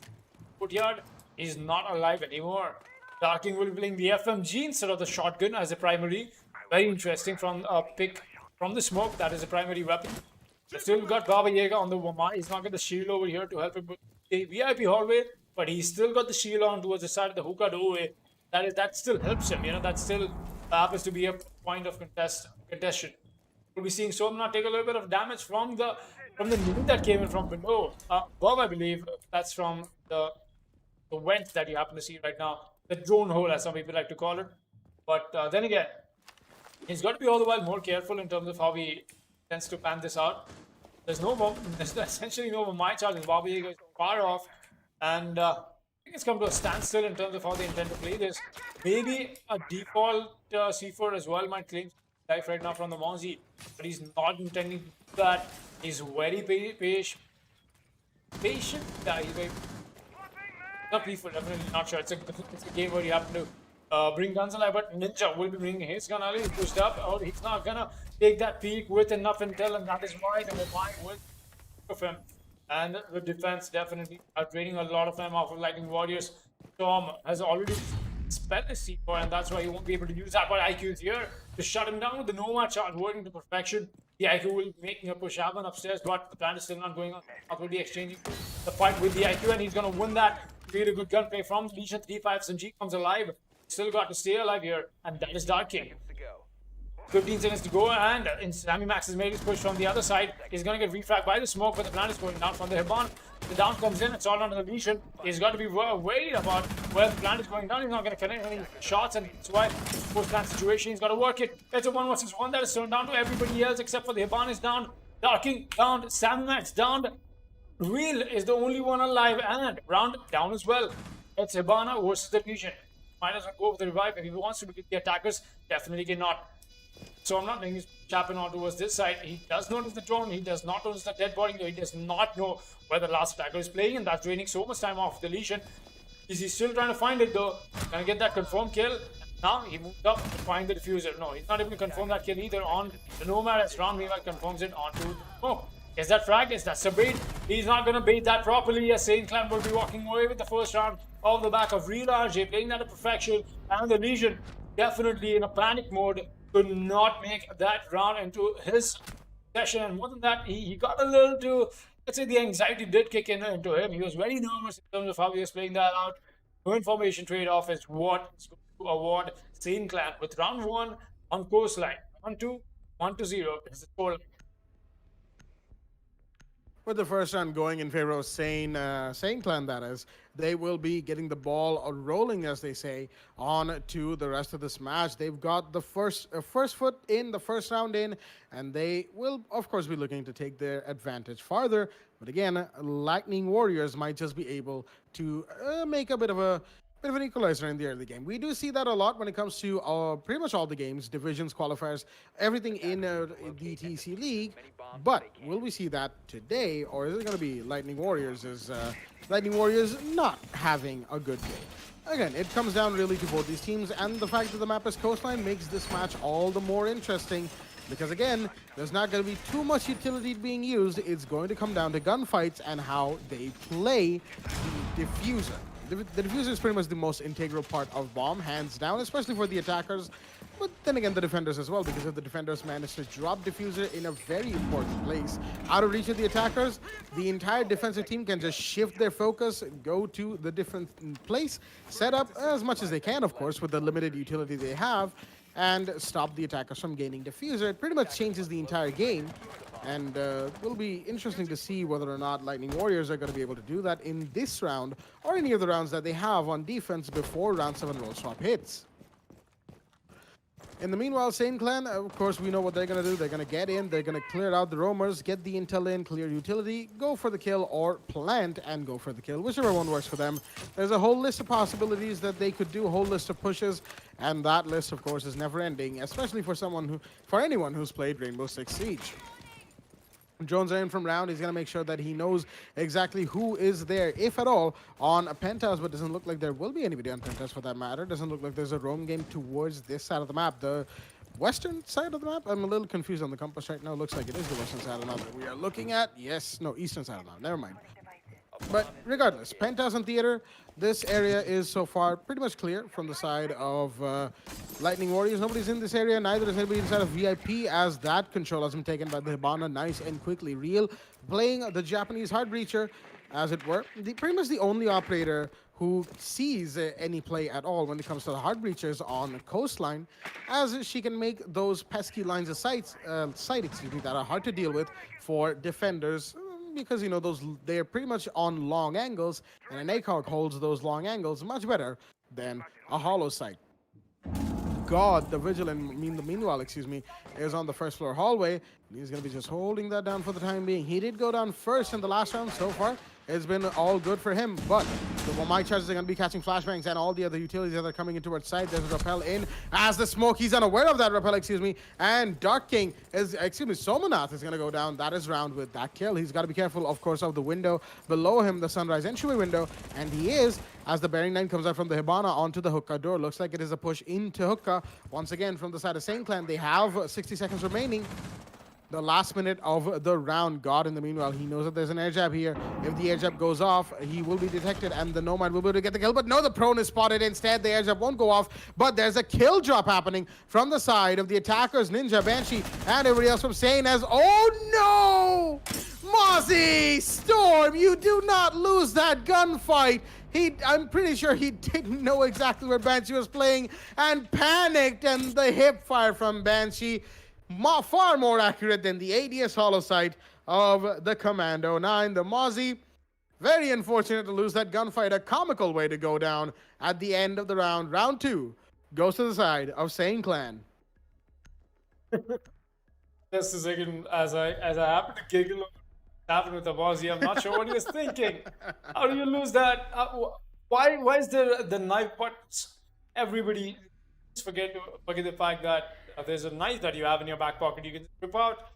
Courtyard is not alive anymore. Darking will be playing the FMG instead of the shotgun as a primary. Very interesting from a pick from the smoke. That is a primary weapon. They've still got Baba Yaga on the Wama. He's not got the shield over here to help him with the VIP hallway, but he's still got the shield on towards the side of the hookah doorway. That still helps him. That still happens to be a point of contention. We'll be seeing Somnath take a little bit of damage from the nuke that came in from below. Above, I believe that's from the vent that you happen to see right now, the drone hole, as some people like to call it. But then again, he's got to be all the while more careful in terms of how he tends to pan this out. There's essentially no my charges. Baba Yaga is far off, and I think it's come to a standstill in terms of how they intend to play this. Maybe a default C4 as well might claim life right now from the Monzi, but he's not intending to do that. He's very patient. Yeah, he's very not peaceful, definitely not sure. It's a game where you have to bring guns alive, but Ninja will be bringing his gun early. He pushed up, or he's not gonna take that peek with enough intel, and that is why they were buying with of him. And the defense definitely are draining a lot of time off of Lightning Warriors. Tom has already spent his C4, and that's why he won't be able to use that. But IQ is here to shut him down with the Nova charge working to perfection. The IQ will be making a push happen upstairs, but the plan is still not going on. Already exchanging the fight with the IQ, and he's going to win that. Really good gunplay from Legion 3-5. Sanjeev comes alive. Still got to stay alive here, and that is Dark King. To go. 15 seconds to go, and Sammy Max has made his push from the other side. He's going to get refragged by the smoke, but the plan is going down from the Hibon. The down comes in, it's all under the Legion. He's got to be worried about where the plan is going down. He's not going to connect any shots, and that's why post-plan situation, he's got to work it. It's a 1 versus 1 that is turned down to everybody else except for the Hibon is down. Dark King down, Sammy Max down. Real is the only one alive, and Round down as well. It's Hibana versus the Legion. Might as well go with the revive if he wants to beat the attackers. Definitely cannot. So I'm not letting his chapping on towards this side. He does notice the drone. He does not notice the dead body. He does not know where the last attacker is playing, and that's draining so much time off the Legion. He's still trying to find it though. Gonna get that confirmed kill. Now he moved up to find the diffuser. No, he's not able to confirm that kill either on the Nomad as Round meanwhile confirms it onto oh. Is that frag? Is that a bait? He's not gonna bait that properly. Yes, Saint Clan will be walking away with the first round off the back of Ultragear, playing that to perfection, and the Legion definitely in a panic mode. Could not make that round into his session, and more than that, he got a little too, let's say the anxiety did kick in into him. He was very nervous in terms of how he was playing that out. No information trade-off is what is going to award Saint Clan with round 1 on coastline. 1-2, 1-0 is the score. With the first round going in favor of Sane Clan, that is, they will be getting the ball rolling, as they say, on to the rest of this match. They've got the first foot in, the first round in, and they will, of course, be looking to take their advantage farther. But again, Lightning Warriors might just be able to make a bit of bit of an equalizer in the early game. We do see that a lot when it comes to pretty much all the games, divisions, qualifiers, everything in the TEC League. But will we see that today, or is it going to be Lightning Warriors? Lightning Warriors not having a good game? Again, it comes down really to both these teams, and the fact that the map is coastline makes this match all the more interesting. Because again, there's not going to be too much utility being used. It's going to come down to gunfights and how they play the diffuser. The diffuser is pretty much the most integral part of bomb, hands down, especially for the attackers. But then again, the defenders as well, because if the defenders manage to drop diffuser in a very important place, out of reach of the attackers, the entire defensive team can just shift their focus, go to the different place, set up as much as they can, of course, with the limited utility they have, and stop the attackers from gaining diffuser. It pretty much changes the entire game, and will be interesting to see whether or not Lightning Warriors are going to be able to do that in this round, or any of the rounds that they have on defense before round 7 roll swap hits. In the meanwhile, Sane Clan, of course, we know what they're going to do. They're going to get in, they're going to clear out the roamers, get the intel in, clear utility, go for the kill, or plant and go for the kill, whichever one works for them. There's a whole list of possibilities that they could do, a whole list of pushes, and that list, of course, is never ending, especially for anyone who's played Rainbow Six Siege. Jones are in from round. He's going to make sure that he knows exactly who is there, if at all, on a penthouse, but doesn't look like there will be anybody on penthouse for that matter. Doesn't look like there's a roam game towards this side of the map. The western side of the map? I'm a little confused on the compass right now. Looks like it is the western side of the map that we are looking at. Yes, no, eastern side of the map. Never mind. But regardless, penthouse and theater, this area is so far pretty much clear from the side of Lightning Warriors. Nobody's in this area, neither is anybody inside of VIP, as that control has been taken by the Hibana nice and quickly. Real playing the Japanese hard breacher, as it were. Pretty much the only operator who sees any play at all when it comes to the hard breachers on the coastline, as she can make those pesky lines of sight that are hard to deal with for defenders, because you know they're pretty much on long angles, and an ACOG holds those long angles much better than a hollow sight. God, the meanwhile, is on the first floor hallway. He's going to be just holding that down for the time being. He did go down first in the last round so far. It's been all good for him, but my charges are going to be catching flashbangs and all the other utilities that are coming into towards side. There's a rappel in as the smoke. He's unaware of that rappel, and Dark King Somanath is going to go down. That is round with that kill. He's got to be careful, of course, of the window below him, the sunrise entryway window, and he is, as the Bearing 9 comes out from the Hibana onto the hookah door. Looks like it is a push into hookah. Once again, from the side of Sane Clan, they have 60 seconds remaining. The last minute of the round. God, in the meanwhile, he knows that there's an air jab here. If the air jab goes off, he will be detected, and the Nomad will be able to get the kill. But no, the prone is spotted instead. The air jab won't go off, but there's a kill drop happening from the side of the attackers, Ninja, Banshee, and everybody else from Sane as, oh no! Mozzie! Storm, you do not lose that gunfight. I'm pretty sure he didn't know exactly where Banshee was playing and panicked, and the hip fire from Banshee, far more accurate than the ADS hollow sight of the Commando 9. The Mozzie, very unfortunate to lose that gunfight. A comical way to go down at the end of the round. Round 2 goes to the side of Sane Clan. Just a second, as I happen to giggle what happened with the Mozzie, I'm not sure what he was thinking. How do you lose that? Why is there the knife? But everybody forget the fact that there's a knife that you have in your back pocket. You can rip out,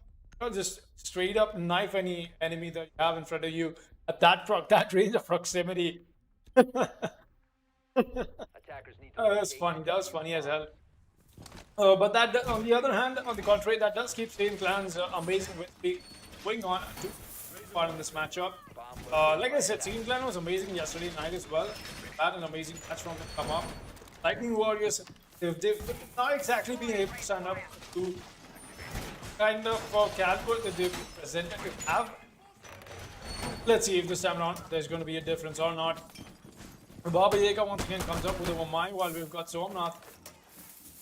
just straight up knife any enemy that you have in front of you at that range of proximity. Attackers need to That's funny. That was funny as hell. But that, on the other hand, on the contrary, that does keep Sane Clan's amazing win going on to very far in this matchup. Like I said, Sane Clan was amazing yesterday night as well. Had an amazing match from them come up. Lightning Warriors, they've not exactly been able to stand up to kind of caliber that they've presented to have. Let's see if this time around there's going to be a difference or not. Baba Yaga once again comes up with a Wamai while we've got Somnath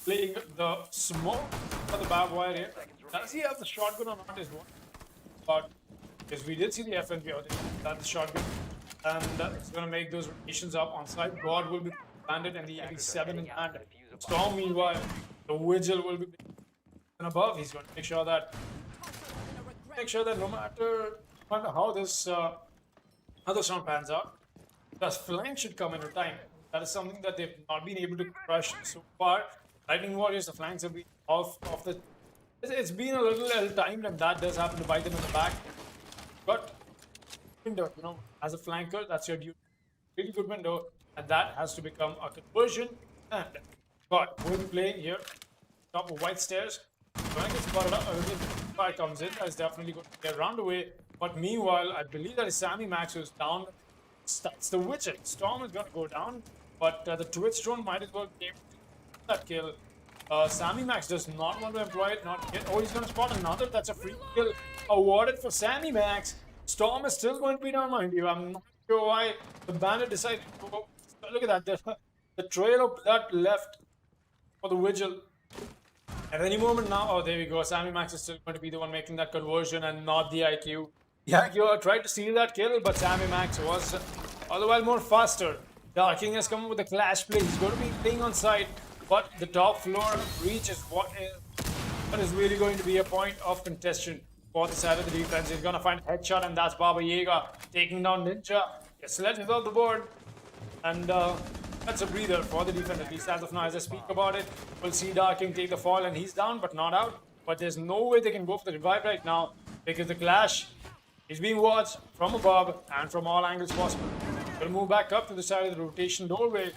playing the smoke for the barbed wire here. Does he have the shotgun or not is one. But because we did see the FNP out there, that's the shotgun. And it's going to make those rotations up on site. God will be landed and the 87 in hand. Storm, meanwhile, the Vigil will be and above. He's going to make sure that no matter how this round pans out, the flank should come in time. That is something that they've not been able to crush so far. Lightning Warriors, the flanks have been off the. It's been a little ill-timed, and that does happen to bite them in the back. But window, as a flanker, that's your duty. Really good window, and that has to become a conversion. And but we'll be playing here, top of white stairs. Trying to get spotted up. Fire comes in. That's definitely going to get round away. But meanwhile, I believe that is Sammy Max who's down. That's the Witcher. Storm is going to go down, but the Twitch drone might as well get that kill. Sammy Max does not want to employ it. Oh, he's going to spot another. That's a free kill awarded for Sammy Max. Storm is still going to be down, mind you. I'm not sure why the Bandit decided to go. Look at that. The trail of blood left for the Vigil. At any moment now, oh, there we go. Sammy Max is still going to be the one making that conversion and not the IQ. The IQ tried to steal that kill, but Sammy Max was all the while more faster. Dark King has come with a clash play. He's going to be playing on site, but the top floor reach is what is really going to be a point of contention for the side of the defense. He's going to find a headshot, and that's Baba Yaga taking down Ninja. Gets Legends off the board, and that's a breather for the defense, at least as of now. As I speak about it, we'll see Dark King take the fall, and he's down but not out. But there's no way they can go for the revive right now, because the clash is being watched from above and from all angles possible. We'll move back up to the side of the rotation doorway.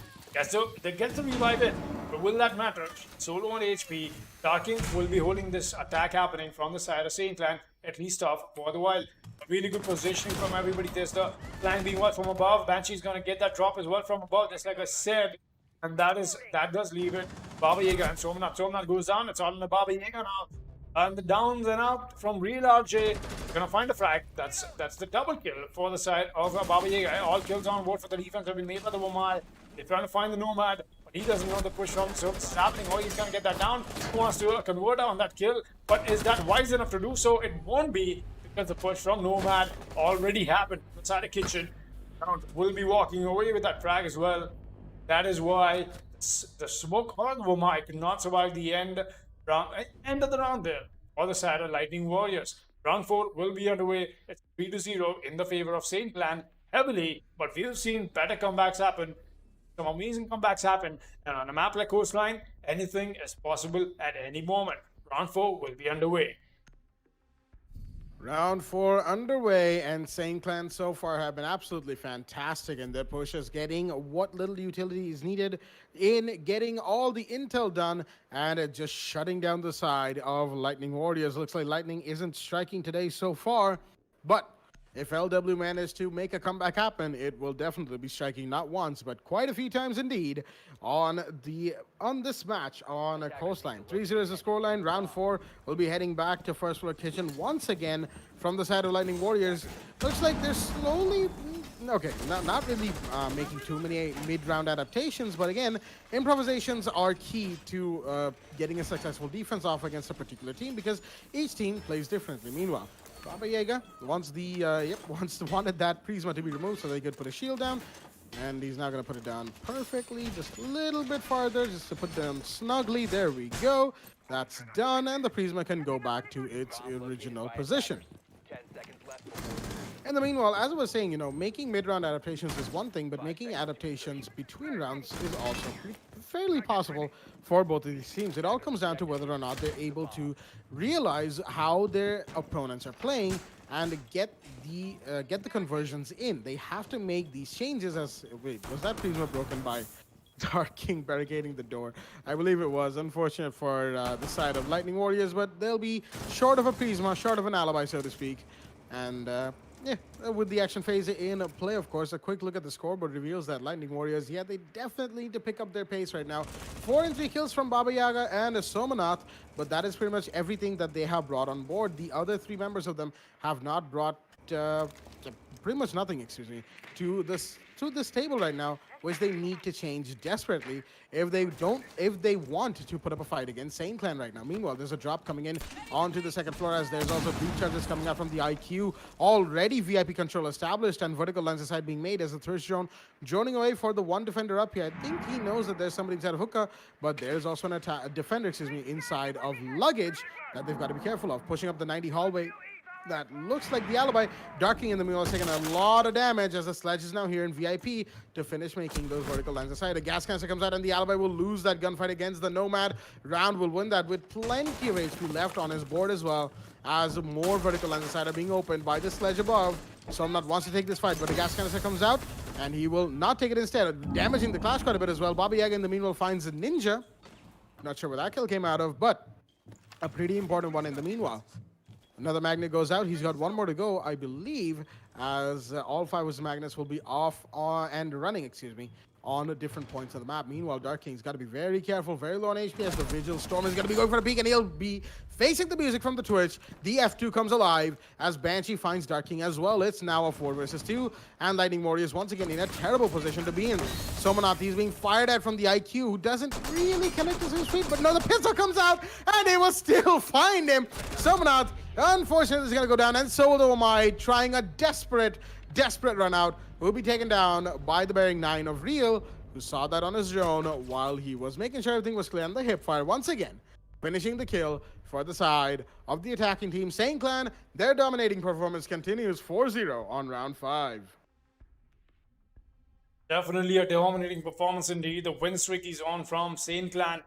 They get the revive in, but will that matter? Solo on HP. Dark King will be holding this attack happening from the side of Saint Clan, at least off for the while. A really good positioning from everybody. There's the flank being watched from above. Banshee's gonna get that drop as well from above, just like I said. And that does leave it. Baba Yaga and Somnath. Somnath goes down. It's all in the Baba Yaga now. And the downs and out from Real RJ. Gonna find a frag. That's the double kill for the side of Baba Yaga. All kills on board for the defense have been made by the Womal. They're trying to find the Nomad, but he doesn't know the push from so it's happening. Oh, he's gonna get that down. He wants to convert on that kill, but is that wise enough to do so? It won't be, because the push from Nomad already happened inside the kitchen. Will be walking away with that frag as well. That is why the smoke on the Womal could not survive the end of the round there for the side of Lightning Warriors. Round 4 will be underway. It's 3-0 in the favor of Saint Clan heavily, but we've seen better comebacks happen. Some amazing comebacks happen, and on a map like Coastline, anything is possible at any moment. Round 4 will be underway. Round 4 underway, and Saint Clan so far have been absolutely fantastic in their pushes, getting what little utility is needed in getting all the intel done, and just shutting down the side of Lightning Warriors. Looks like Lightning isn't striking today so far, but if LW managed to make a comeback happen, it will definitely be striking not once, but quite a few times indeed on this match on a Coastline. 3-0 is the scoreline. Round 4 will be heading back to first floor kitchen once again from the side of Lightning Warriors. Looks like they're slowly, okay, not really making too many mid-round adaptations, but again, improvisations are key to getting a successful defense off against a particular team, because each team plays differently. Meanwhile, Baba Yaga wanted that Prisma to be removed so they could put a shield down, and he's now going to put it down perfectly, just a little bit farther, just to put it down snugly. There we go. That's done, and the Prisma can go back to its original position. 10 seconds left. In the meanwhile, as I was saying, making mid-round adaptations is one thing, but making adaptations between rounds is also fairly possible for both of these teams. It all comes down to whether or not they're able to realize how their opponents are playing and get the conversions in. They have to make these changes. Wait, was that Prisma broken by Dark King barricading the door? I believe it was. Unfortunate for the side of Lightning Warriors, but they'll be short of a Prisma, short of an alibi, so to speak. And yeah, with the action phase in play, of course, a quick look at the scoreboard reveals that Lightning Warriors, yeah, they definitely need to pick up their pace right now. 4 and 3 kills from Baba Yaga and Somnath, but that is pretty much everything that they have brought on board. The other 3 members of them have not brought pretty much nothing, excuse me, to this table right now, which they need to change desperately if they want to put up a fight against Saint Clan right now. Meanwhile, there's a drop coming in onto the second floor, as there's also breach charges coming out from the IQ. Already VIP control established, and vertical lines aside being made as the thirst drone droning away for the one defender up here. I think he knows that there's somebody inside of hookah, but there's also a defender, inside of luggage that they've got to be careful of. Pushing up the 90 hallway. That looks like the alibi. Dark King in the meanwhile is taking a lot of damage as the sledge is now here in VIP to finish making those vertical lines aside. A gas canister comes out and the alibi will lose that gunfight against the Nomad. Round will win that with plenty of HP left on his board as well, as more vertical lines aside are being opened by the sledge above. Somnat wants to take this fight, but the gas canister comes out and he will not take it instead, damaging the Clash quite a bit as well. Baba Yaga in the meanwhile finds a Ninja. Not sure where that kill came out of, but a pretty important one in the meanwhile. Another magnet goes out. He's got one more to go, I believe, as all 5 of his magnets will be off and running, on different points of the map. Meanwhile, Dark King's got to be very careful, very low on HP as the Vigil Storm is going to be going for a peek, and he'll be facing the music from the Twitch. The F2 comes alive as Banshee finds Dark King as well. It's now a 4 versus 2, and Lightning Warriors once again in a terrible position to be in. Somanath, he's being fired at from the IQ, who doesn't really connect to his feet, but no, the pistol comes out, and they will still find him. Somanath, unfortunately, is going to go down, and so will the Omai, trying a desperate run out, will be taken down by the Bearing 9 of Real, who saw that on his drone while he was making sure everything was clear on the hip fire. Once again, finishing the kill for the side of the attacking team. Same Clan, their dominating performance continues 4-0 on round 5. Definitely a dominating performance indeed. The win streak is on from Sane Clan.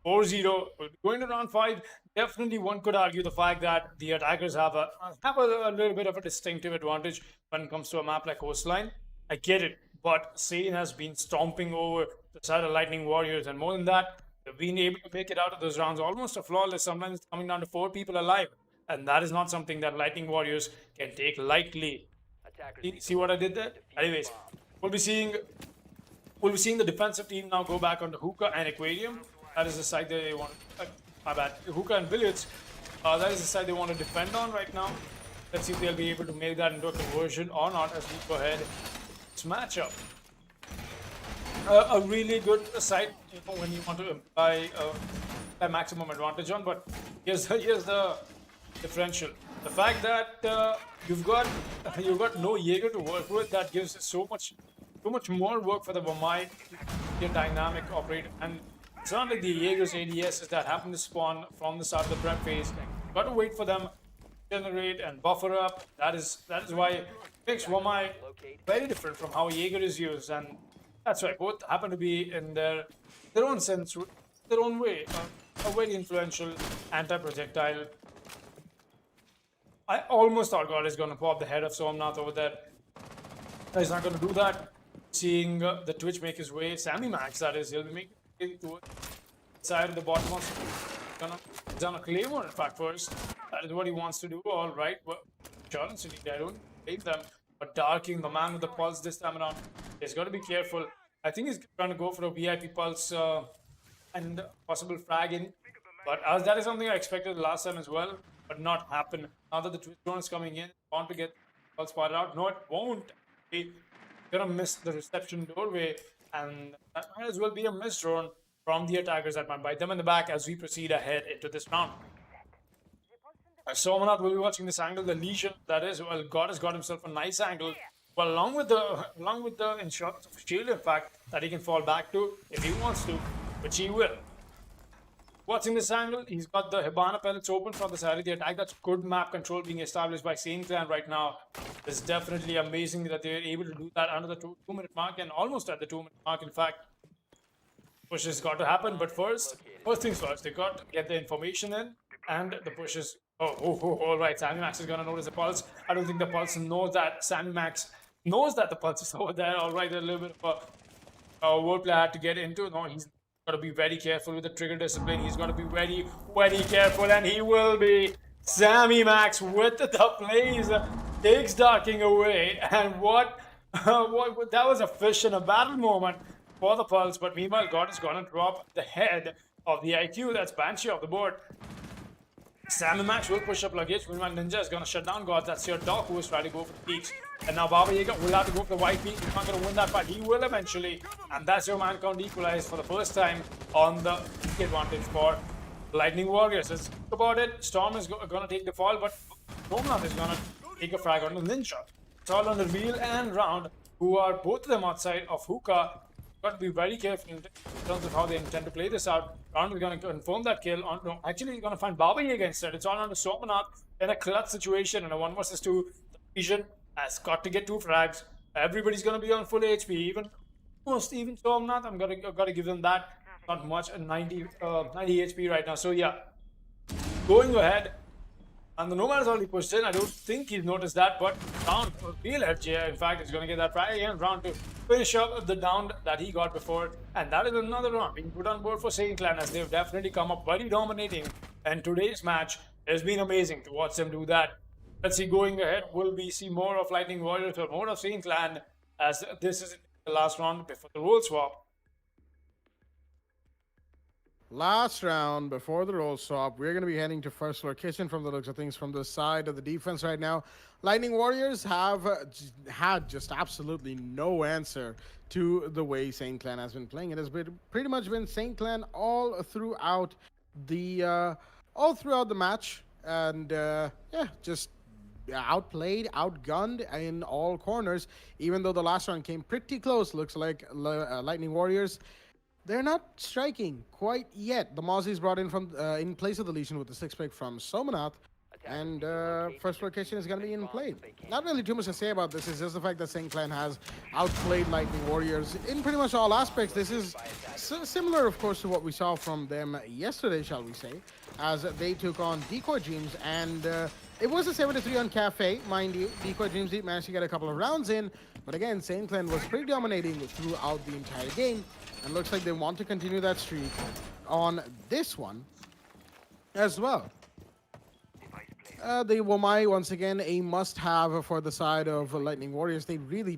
4-0. Going to round 5, definitely one could argue the fact that the attackers have a little bit of a distinctive advantage when it comes to a map like Coastline. I get it, but Sane has been stomping over the side of Lightning Warriors, and more than that, they've been able to make it out of those rounds almost a flawless. Sometimes it's coming down to 4 people alive, and that is not something that Lightning Warriors can take lightly. See what I did there? Anyways, we'll be seeing the defensive team now go back onto Hookah and Aquarium. That is the side they want. My bad. Hookah and Billiards. That is the side they want to defend on right now. Let's see if they'll be able to make that into a conversion or not as we go ahead. This matchup. A really good side, when you want to apply a maximum advantage on. But here's the differential. The fact that you've got no Jaeger to work with, that gives so much more work for the Wamai, your dynamic operator. And it's not like the Jaeger's ADSs that happen to spawn from the start of the prep phase. You've got to wait for them to generate and buffer up. That is why it makes Wamai very different from how Jaeger is used. And that's right, both happen to be in their own sense, their own way, a very influential anti-projectile. I almost thought God is going to pop the head of Somnath over there. He's not going to do that. Seeing the Twitch make his way, Sammy Max, that is, he'll be making to the side of the bottom of he's on a Claymore, in fact, first. That is what he wants to do. All right, well, insurance indeed, I don't blame them. But Darking, the man with the pulse this time around, he's got to be careful. I think he's trying to go for a VIP pulse and possible frag in. But that is something I expected last time as well, but not happen. Now that the Twitch drone is coming in, want to get pulse spotted out. No, it won't. He's gonna miss the reception doorway, and that might as well be a missed drone from the attackers that might bite them in the back as we proceed ahead into this round. Somanath will be watching this angle. The Legion, that is, well, God has got himself a nice angle. Well, along with the insurance of shield, in fact, that he can fall back to if he wants to, which he will. Watching this angle, he's got the Hibana pellets open from the side of the attack. That's good map control being established by Sane Clan right now. It's definitely amazing that they're able to do that under the 2-minute mark and almost at the 2-minute mark, in fact. Push has got to happen, but first things first, they got to get the information in, and the push is... all right, Sammy Max is going to notice the pulse. I don't think the pulse knows that. Sammy Max knows that the pulse is over there. All right, a little bit of a wordplay I had to get into. No, he's got to be very careful with the trigger discipline. He's got to be very, very careful, and he will be. Sammy Max with the plays takes Darking away, and what that was a fish in a battle moment for the pulse. But meanwhile, God is going to drop the head of the IQ. That's Banshee off the board. Sammy Max will push up luggage. Meanwhile, Ninja is going to shut down God. That's your Doc who is trying to go for the peaks. And now Baba Yaga will have to go for the white peak. He's not going to win that fight. He will eventually. And that's your man count equalized for the first time on the peak advantage for Lightning Warriors. Let's think about it. Storm is going to take the fall, but Somnath is going to take a frag on the Ninja. It's all on the Real and Round, who are both of them outside of Hookah. Got to be very careful in terms of how they intend to play this out. Round is going to confirm that kill. No, actually, he's going to find Baba Yaga instead. It's all on to Somanath, in a clutch situation in a 1 versus 2, the Vision has got to get 2 frags. Everybody's gonna be on full HP. Even Somnath, I'm gotta give them that. Not much, 90 HP right now. So yeah, going ahead. And the Nomad has already pushed in. I don't think he's noticed that, but round real FJ, in fact, is going to get that frag again. Round to finish up the down that he got before. And that is another round being put on board for Saint Clan, as they've definitely come up very dominating. And today's match has been amazing to watch them do that. Let's see, going ahead, will we see more of Lightning Warriors or more of Saint Clan, as this is the last round before the role swap. Last round before the roll swap, we're going to be heading to first location from the looks of things from the side of the defense right now. Lightning Warriors have had just absolutely no answer to the way Saint Clan has been playing. It has been pretty much been Saint Clan all throughout the match, and yeah, just outplayed, outgunned in all corners. Even though the last round came pretty close, looks like Lightning Warriors, they're not striking quite yet. The Mozzie's brought in from in place of the Legion with the 6-pick from Somnath, and first location is going to be in play. Not really too much to say about this. It's just the fact that Saint Clan has outplayed Lightning Warriors in pretty much all aspects. This is similar, of course, to what we saw from them yesterday, shall we say, as they took on Decoy Dreams, and it was a 7-3 on Cafe, mind you. Decoy Dreams did manage to get a couple of rounds in, but again, Saint Clan was pretty dominating throughout the entire game. And looks like they want to continue that streak on this one as well. The Womai, once again, a must-have for the side of Lightning Warriors. They really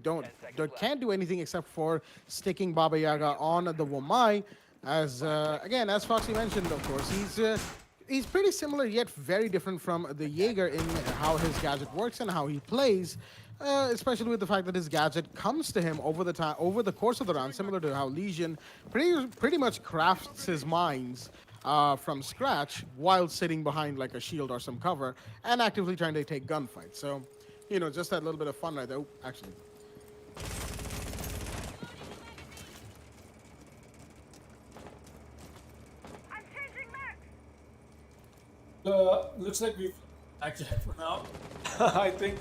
can't do anything except for sticking Baba Yaga on the Womai. As again, as Foxy mentioned, of course, he's pretty similar yet very different from the Jaeger in how his gadget works and how he plays. Especially with the fact that his gadget comes to him over the course of the round, similar to how Legion pretty much crafts his mines from scratch while sitting behind like a shield or some cover and actively trying to take gunfights. So, you know, just that little bit of fun right there. Oh, actually. I'm changing max. Looks like we've actually for now. I think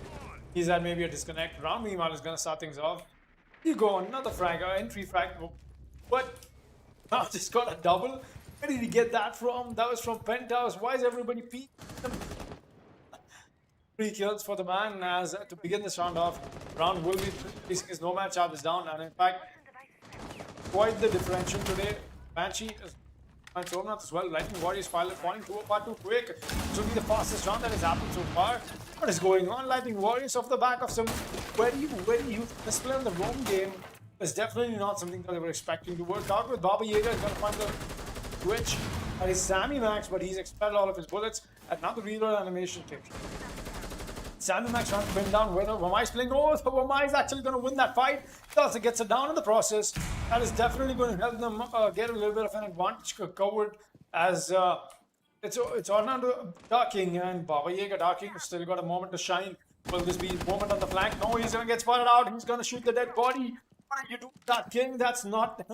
he's had maybe a disconnect. Round meanwhile is gonna start things off. You go on another frag, entry frag, but now just got a double. Where did he get that from? That was from Penthouse. Why is everybody peeking? 3 kills for the man as to begin this round off. Round will be facing his nomad charges down, and in fact, quite the differential today. Banshee is and Somnath as well. Lightning Warriors falling too far too quick. This will be the fastest round that has happened so far. What is going on? Lightning Warriors off the back of some very youth display in the roam game is definitely not something that they were expecting to work out with. Baba Yaga is going to find the switch at his Sammy Max, but he's expelled all of his bullets. And now the reload animation kick. Sammy Max trying to win down whether Wamai's playing. Oh, so Wamai is actually going to win that fight. He also gets it down in the process. That is definitely going to help them get a little bit of an advantage covered as it's Orlando darking and Baba Yaga darking. Still got a moment to shine. Will this be his moment on the flank? No, he's going to get spotted out. He's going to shoot the dead body. What are you doing, that king? That's not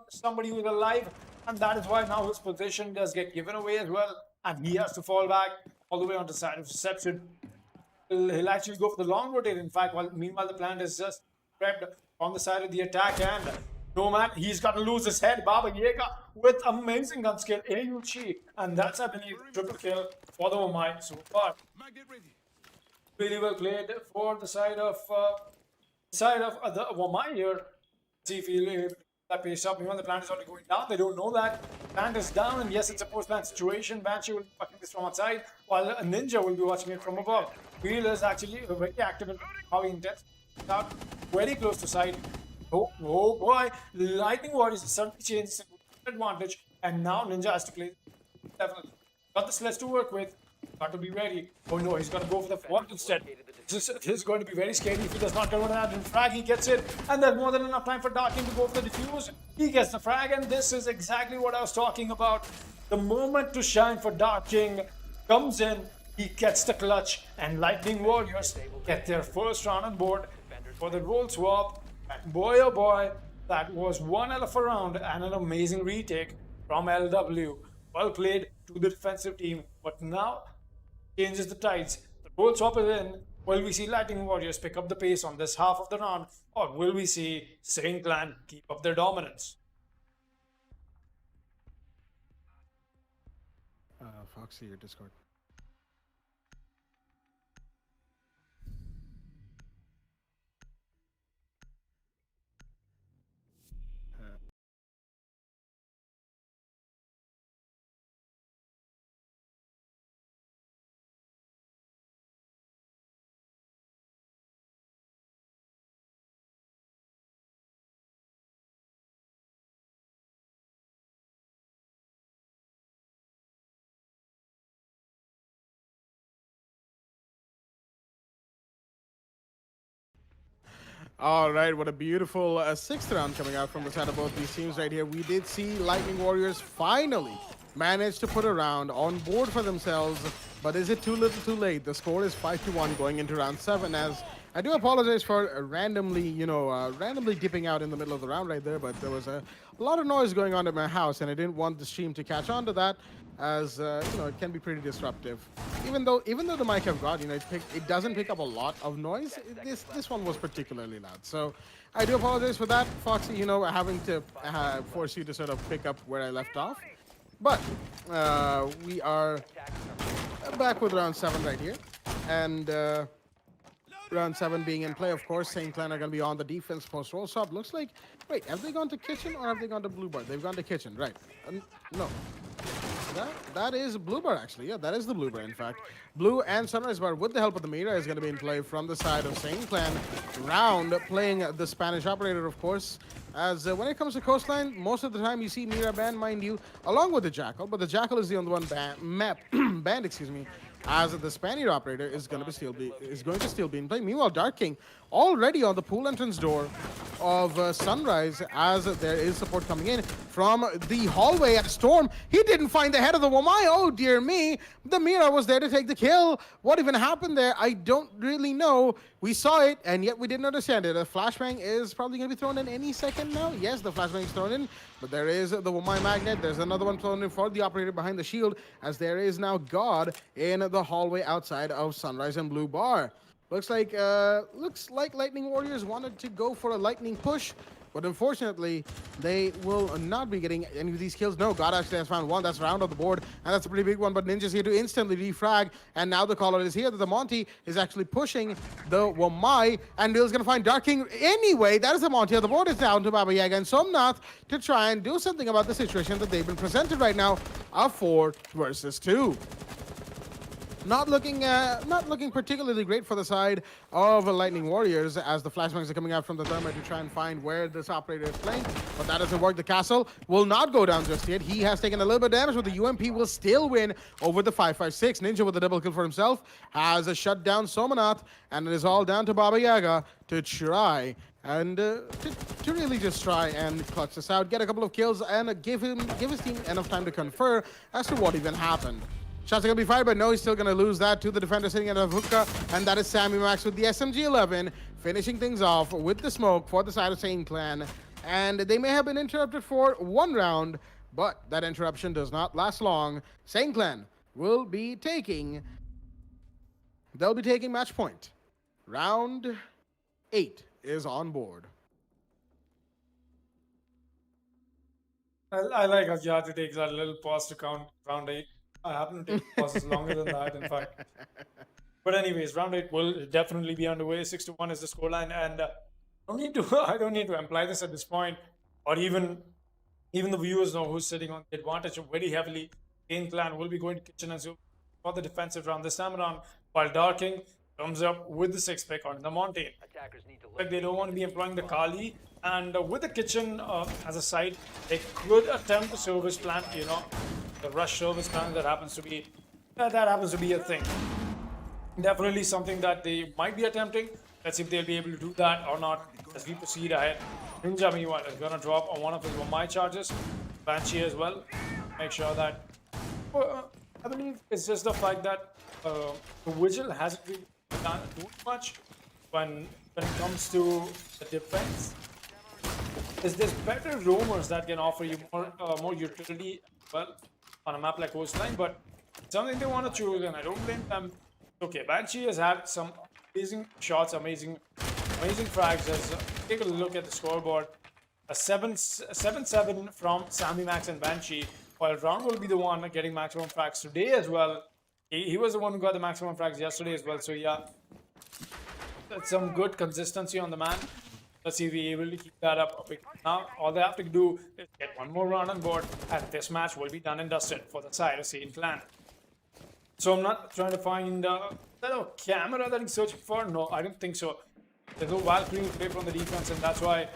somebody who's alive, and that is why now his position does get given away as well, and he has to fall back all the way onto the side of reception. He'll actually go for the long rotate, in fact, meanwhile the plant is just prepped on the side of the attack, and Nomad, he's got to lose his head. Baba Yaga with amazing gun skill, Ayuchi, and that's, I believe, triple kill for the Wamai so far. Really well played for the side of the Wamai here. See if he'll that pace up. Even the plant is already going down. They don't know that. Plant is down, and yes, it's a post-plant situation. Banshee will be watching this from outside, while a Ninja will be watching it from above. Wheel is actually very active in how he intends. Out very close to side. Oh boy. Lightning Warriors suddenly changes into advantage, and now Ninja has to play level. Got the sleds to work with. Got to be ready. Oh no, he's going to go for the fort instead. This is going to be very scary if he does not get one of that. In frag, he gets it, and there's more than enough time for Darking to go for the defuse. He gets the frag, and this is exactly what I was talking about. The moment to shine for Darking comes in. He gets the clutch, and Lightning Warriors get their first round on board for the roll swap. And boy oh boy, that was one hell of a round and an amazing retake from LW. Well played to the defensive team, but now changes the tides. The goal swap is in. Will we see Lightning Warriors pick up the pace on this half of the round, or will we see Sane Clan keep up their dominance? Foxy, your Discord. All right, what a beautiful sixth round coming out from the side of both these teams right here. We did see Lightning Warriors finally manage to put a round on board for themselves, but is it too little too late? The score is 5-1 going into round 7, as I do apologize for randomly dipping out in the middle of the round right there, but there was a lot of noise going on at my house, and I didn't want the stream to catch on to that, as it can be pretty disruptive. Even though the mic I've got, it doesn't pick up a lot of noise. This one was particularly loud, so I do apologize for that, Foxy. Having to force you to sort of pick up where I left off. But we are back with round 7 right here, and round 7 being in play, of course. Sane Clan are going to be on the defense post roll stop. Looks like, wait, have they gone to kitchen or have they gone to blue bar? They've gone to kitchen, right? No. That is blue bar, actually. Yeah, that is the blue bar, in fact. Blue and Sunrise bar, with the help of the Mira, is going to be in play from the side of Sane Clan. Round playing the Spanish operator, of course. As when it comes to Coastline, most of the time you see Mira banned, mind you, along with the Jackal. But the Jackal is the only one banned, excuse me, as the Spaniard operator is going to still be in play. Meanwhile, Dark King already on the pool entrance door of Sunrise, as there is support coming in from the hallway at Storm. He didn't find the head of the Wamai. Oh dear me, the Mira was there to take the kill. What even happened there? I don't really know. We saw it, and yet we didn't understand it. A flashbang is probably going to be thrown in any second now. Yes, the flashbang is thrown in, but there is the Wamai magnet. There's another one thrown in for the operator behind the shield, as there is now God in the hallway outside of Sunrise and Blue Bar. Looks like Lightning Warriors wanted to go for a lightning push, but unfortunately, they will not be getting any of these kills. No, God actually has found one. That's round on the board, and that's a pretty big one, but Ninja's here to instantly defrag, and now the caller is here that the Monty is actually pushing the Wamai, and Bill's going to find Dark King anyway. That is the Monty. The board is down to Baba Yaga and Somnath to try and do something about the situation that they've been presented right now, a 4 versus 2. Not looking particularly great for the side of Lightning Warriors, as the flashbangs are coming out from the thermite to try and find where this operator is playing, but that doesn't work. The castle will not go down just yet. He has taken a little bit of damage, but the UMP will still win over the 556. Ninja with a double kill for himself has shut down Somanath, and it is all down to Baba Yaga to try and to really just try and clutch this out, get a couple of kills, and give his team enough time to confer as to what even happened. Shots are going to be fired, but no, he's still going to lose that to the defender sitting at a hookah, and that is Sammy Max with the SMG-11, finishing things off with the smoke for the side of Sane Clan. And they may have been interrupted for 1 round, but that interruption does not last long. Sane Clan will be taking match point. Round 8 is on board. I like how you had to take that little pause to count round 8. I happen to take pauses longer than that, in fact. But anyways, round 8 will definitely be underway. 6-1 is the scoreline, and I don't need to imply this at this point, or even the viewers know who's sitting on the advantage very heavily. Sane Clan will be going to kitchen and so for the defensive round this time around, while Dark King comes up with the 6th pick on the Mountain. Attackers need to Like they don't want to be employing the Kali, and with the kitchen as a side, they could attempt a service plan, the rush service plan that happens to be a thing. Definitely something that they might be attempting. Let's see if they'll be able to do that or not as we proceed ahead. Ninja meanwhile is gonna drop on one of his Wamai charges. Banshee as well. Make sure that I believe it's just the fact that the Vigil hasn't really done too much when it comes to the defense. There's better roamers that can offer you more utility as well on a map like Coastline, but something they want to choose, and I don't blame them. Okay, Banshee has had some amazing shots, amazing frags. Take a look at the scoreboard. A 7-7 from Sammy Max and Banshee, while Ron will be the one getting maximum frags today as well. He was the one who got the maximum frags yesterday as well. So yeah, that's some good consistency on the man. Let's see if we're able to keep that up. Now, all they have to do is get one more round on board, and this match will be done and dusted for the side of Saint Clan. So I'm not trying to find the camera that he's searching for. No, I don't think so. There's no Valkyrie play from the defense, and that's why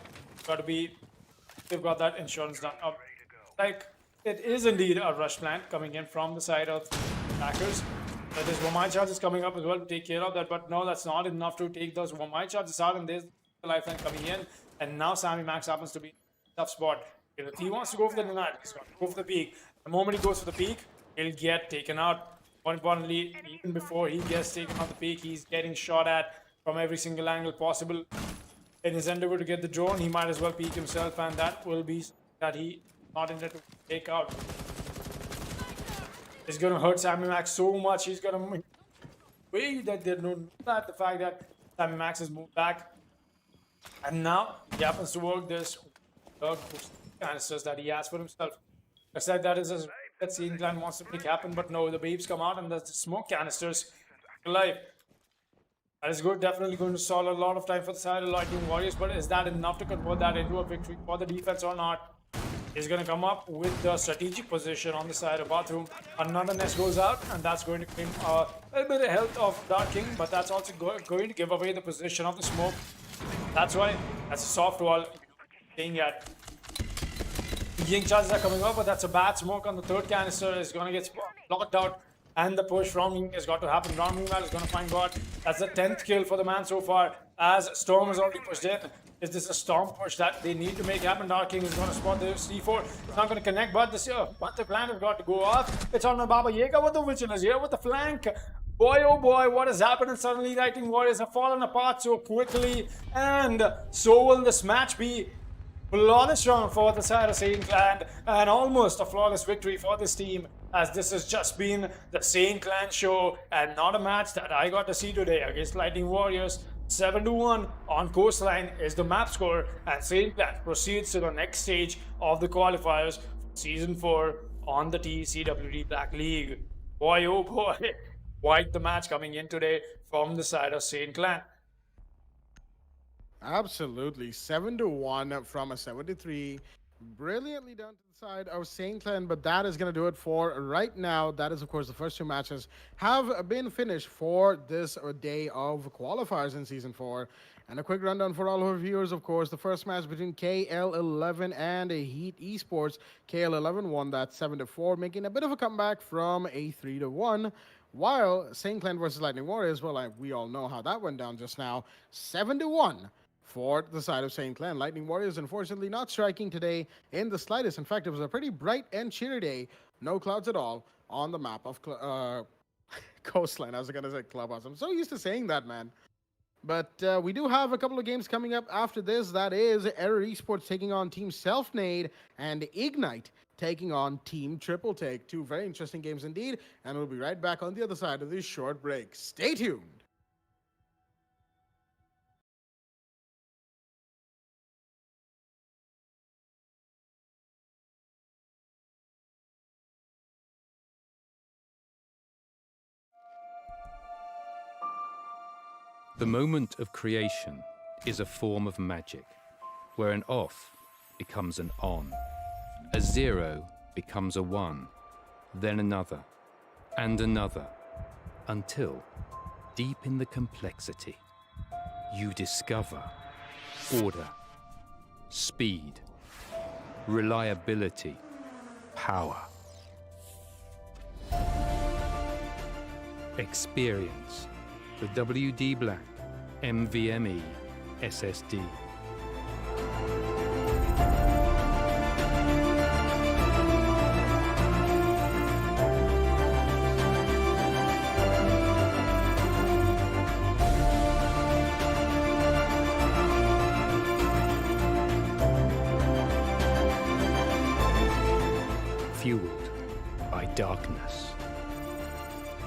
they've got that insurance done. Like, it is indeed a rush plan coming in from the side of attackers. There's Wamai charges coming up as well to take care of that, but no, that's not enough to take those Wamai charges out, and there's the lifeline coming in, and now Sammy Max happens to be in a tough spot. If he wants to go for the denial, he's going to go for the peak. The moment he goes for the peak, he'll get taken out. More importantly, even before he gets taken out the peak, he's getting shot at from every single angle possible. In his endeavor to get the drone, he might as well peek himself, and that will be that he not intended to take out. It's going to hurt Sammy Max so much. He's going to way that they know that the fact that Sammy Max has moved back, and now he happens to work this canisters that he has for himself. I said that is that Saint Clan wants to make happen, but no, the babes come out and there's the smoke canisters alive. That is good, definitely going to solve a lot of time for the side of Lightning Warriors, but is that enough to convert that into a victory for the defense or not? He's going to come up with the strategic position on the side of Bathroom. Another nest goes out, and that's going to claim a little bit of health of Dark King, but that's also going to give away the position of the smoke. That's why that's a soft wall staying at. Ying charges are coming up, but that's a bad smoke on the third canister. Is going to get blocked out, and the push from Ying has got to happen. Ron meanwhile is going to find God. That's the 10th kill for the man so far, as Storm has already pushed in. Is this a Storm push that they need to make happen? Dark King is going to spot the C4. It's not going to connect, but the plan has got to go off. It's on the Baba Yaga with the Vigilance here with the flank. Boy, oh boy, what has happened? And suddenly Lightning Warriors have fallen apart so quickly, and so will this match be. Flawless round for the side of Saint Clan, and almost a flawless victory for this team, as this has just been the Saint Clan show and not a match that I got to see today against Lightning Warriors. 7-1 on Coastline is the map score, and Saint Clan proceeds to the next stage of the qualifiers for Season 4 on the TEC Black League. Boy, oh boy, quite the match coming in today from the side of Saint Clan. Absolutely. 7-1 from a 73. Brilliantly done to the side of Saint Clan, but that is going to do it for right now. That is, of course, the first two matches have been finished for this day of qualifiers in Season 4. And a quick rundown for all our viewers, of course. The first match between KL11 and Heat Esports. KL11 won that 7-4, making a bit of a comeback from a 3-1. While Saint Clan versus Lightning Warriors, well, we all know how that went down just now. 7-1 for the side of Saint Clan. Lightning Warriors, unfortunately, not striking today in the slightest. In fact, it was a pretty bright and cheery day. No clouds at all on the map of Coastline. I was going to say Clubhouse. I'm so used to saying that, man. But we do have a couple of games coming up after this. That is Error Esports taking on Team Selfnade, and Ignite taking on Team Triple Take. Two very interesting games indeed. And we'll be right back on the other side of this short break. Stay tuned. The moment of creation is a form of magic, where an off becomes an on, a 0 becomes a 1, then another, and another, until, deep in the complexity, you discover order, speed, reliability, power. Experience the WD Black NVMe SSD. Fueled by darkness.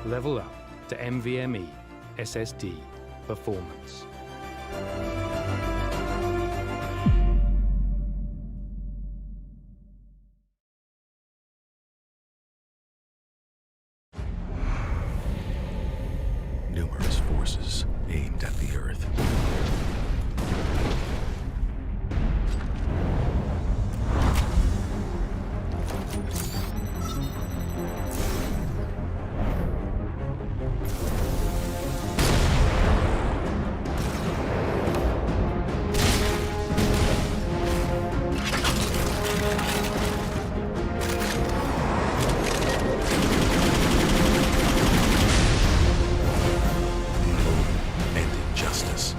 Level up to NVMe SSD performance. Numerous forces aimed at the Earth. And injustice.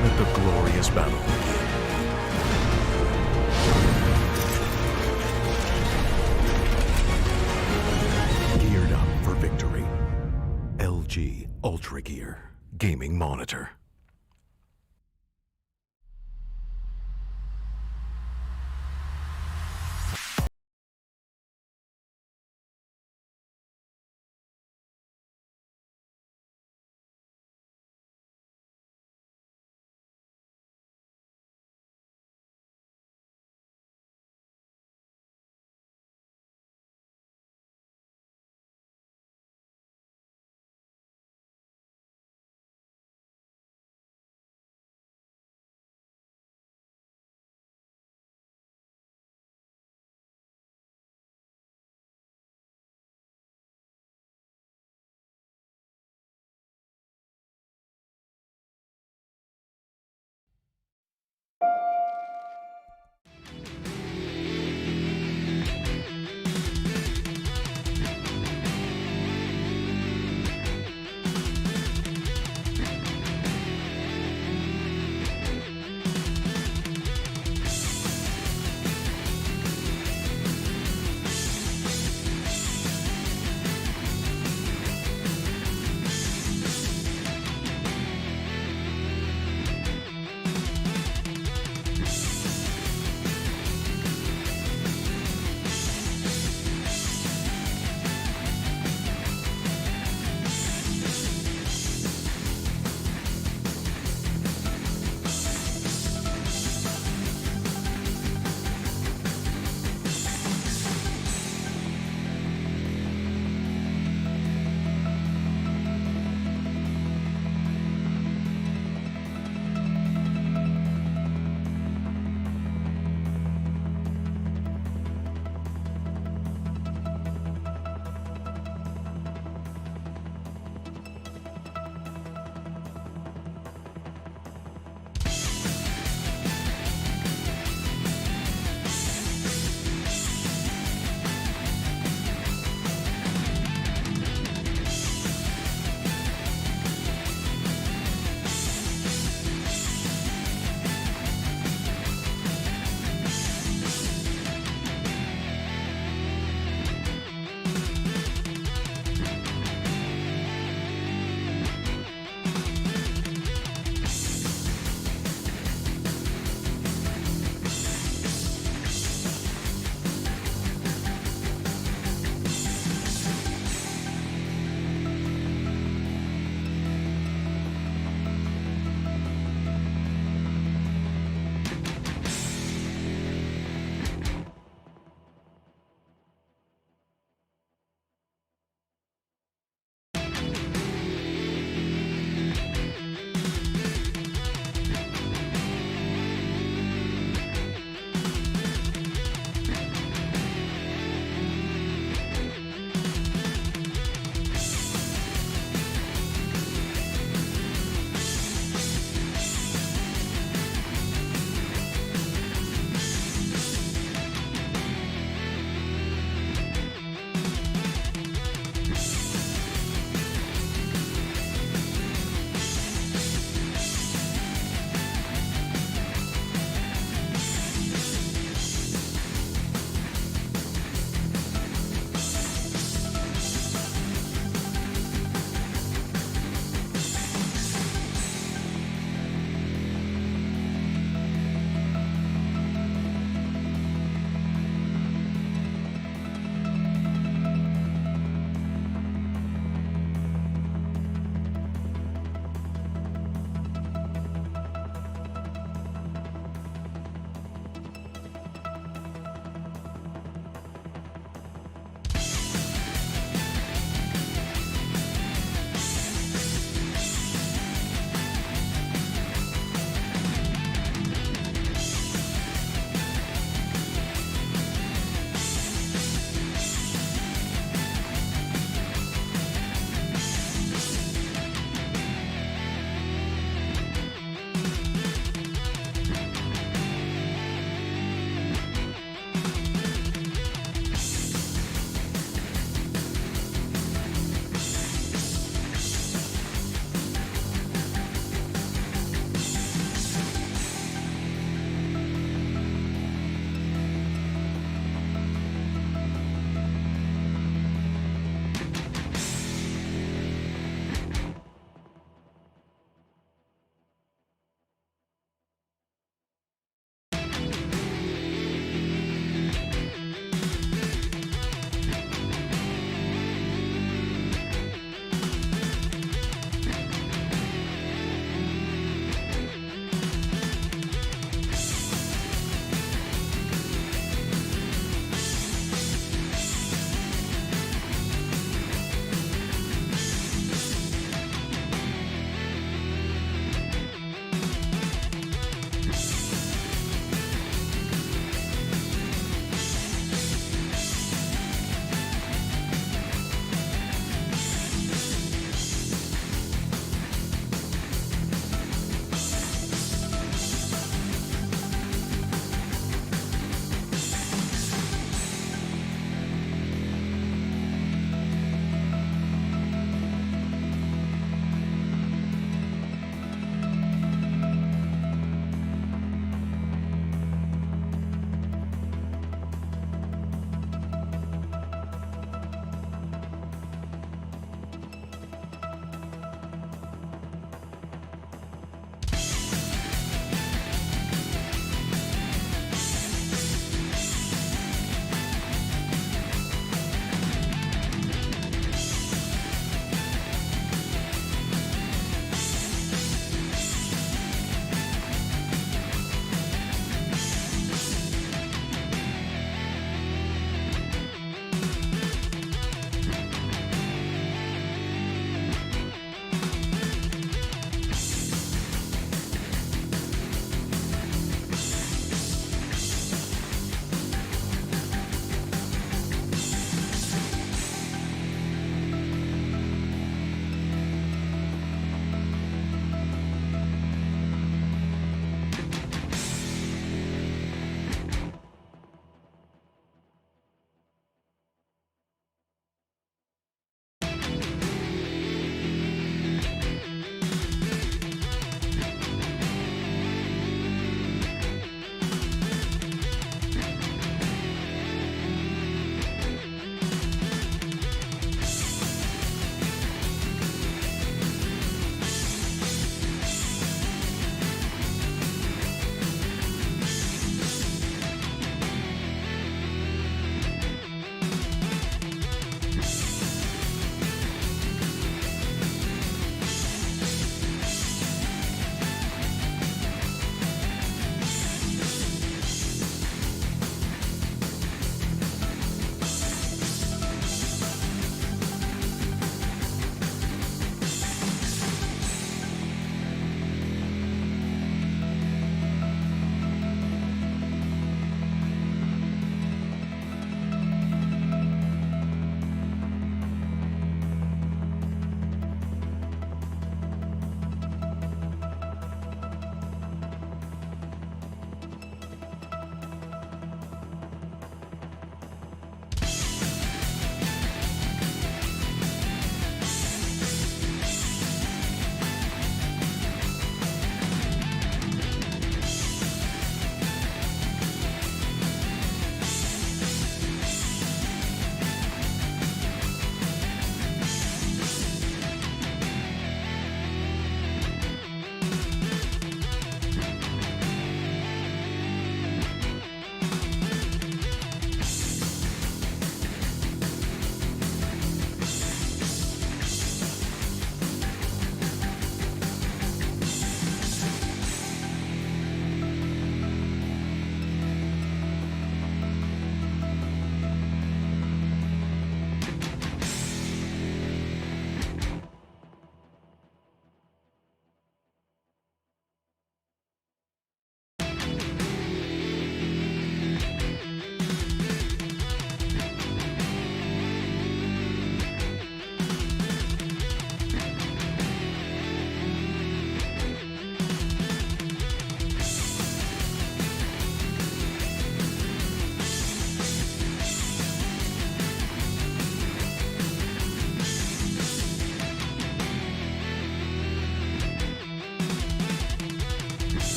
Let the glorious battle begin. Geared up for victory. LG Ultragear Gaming Monitor.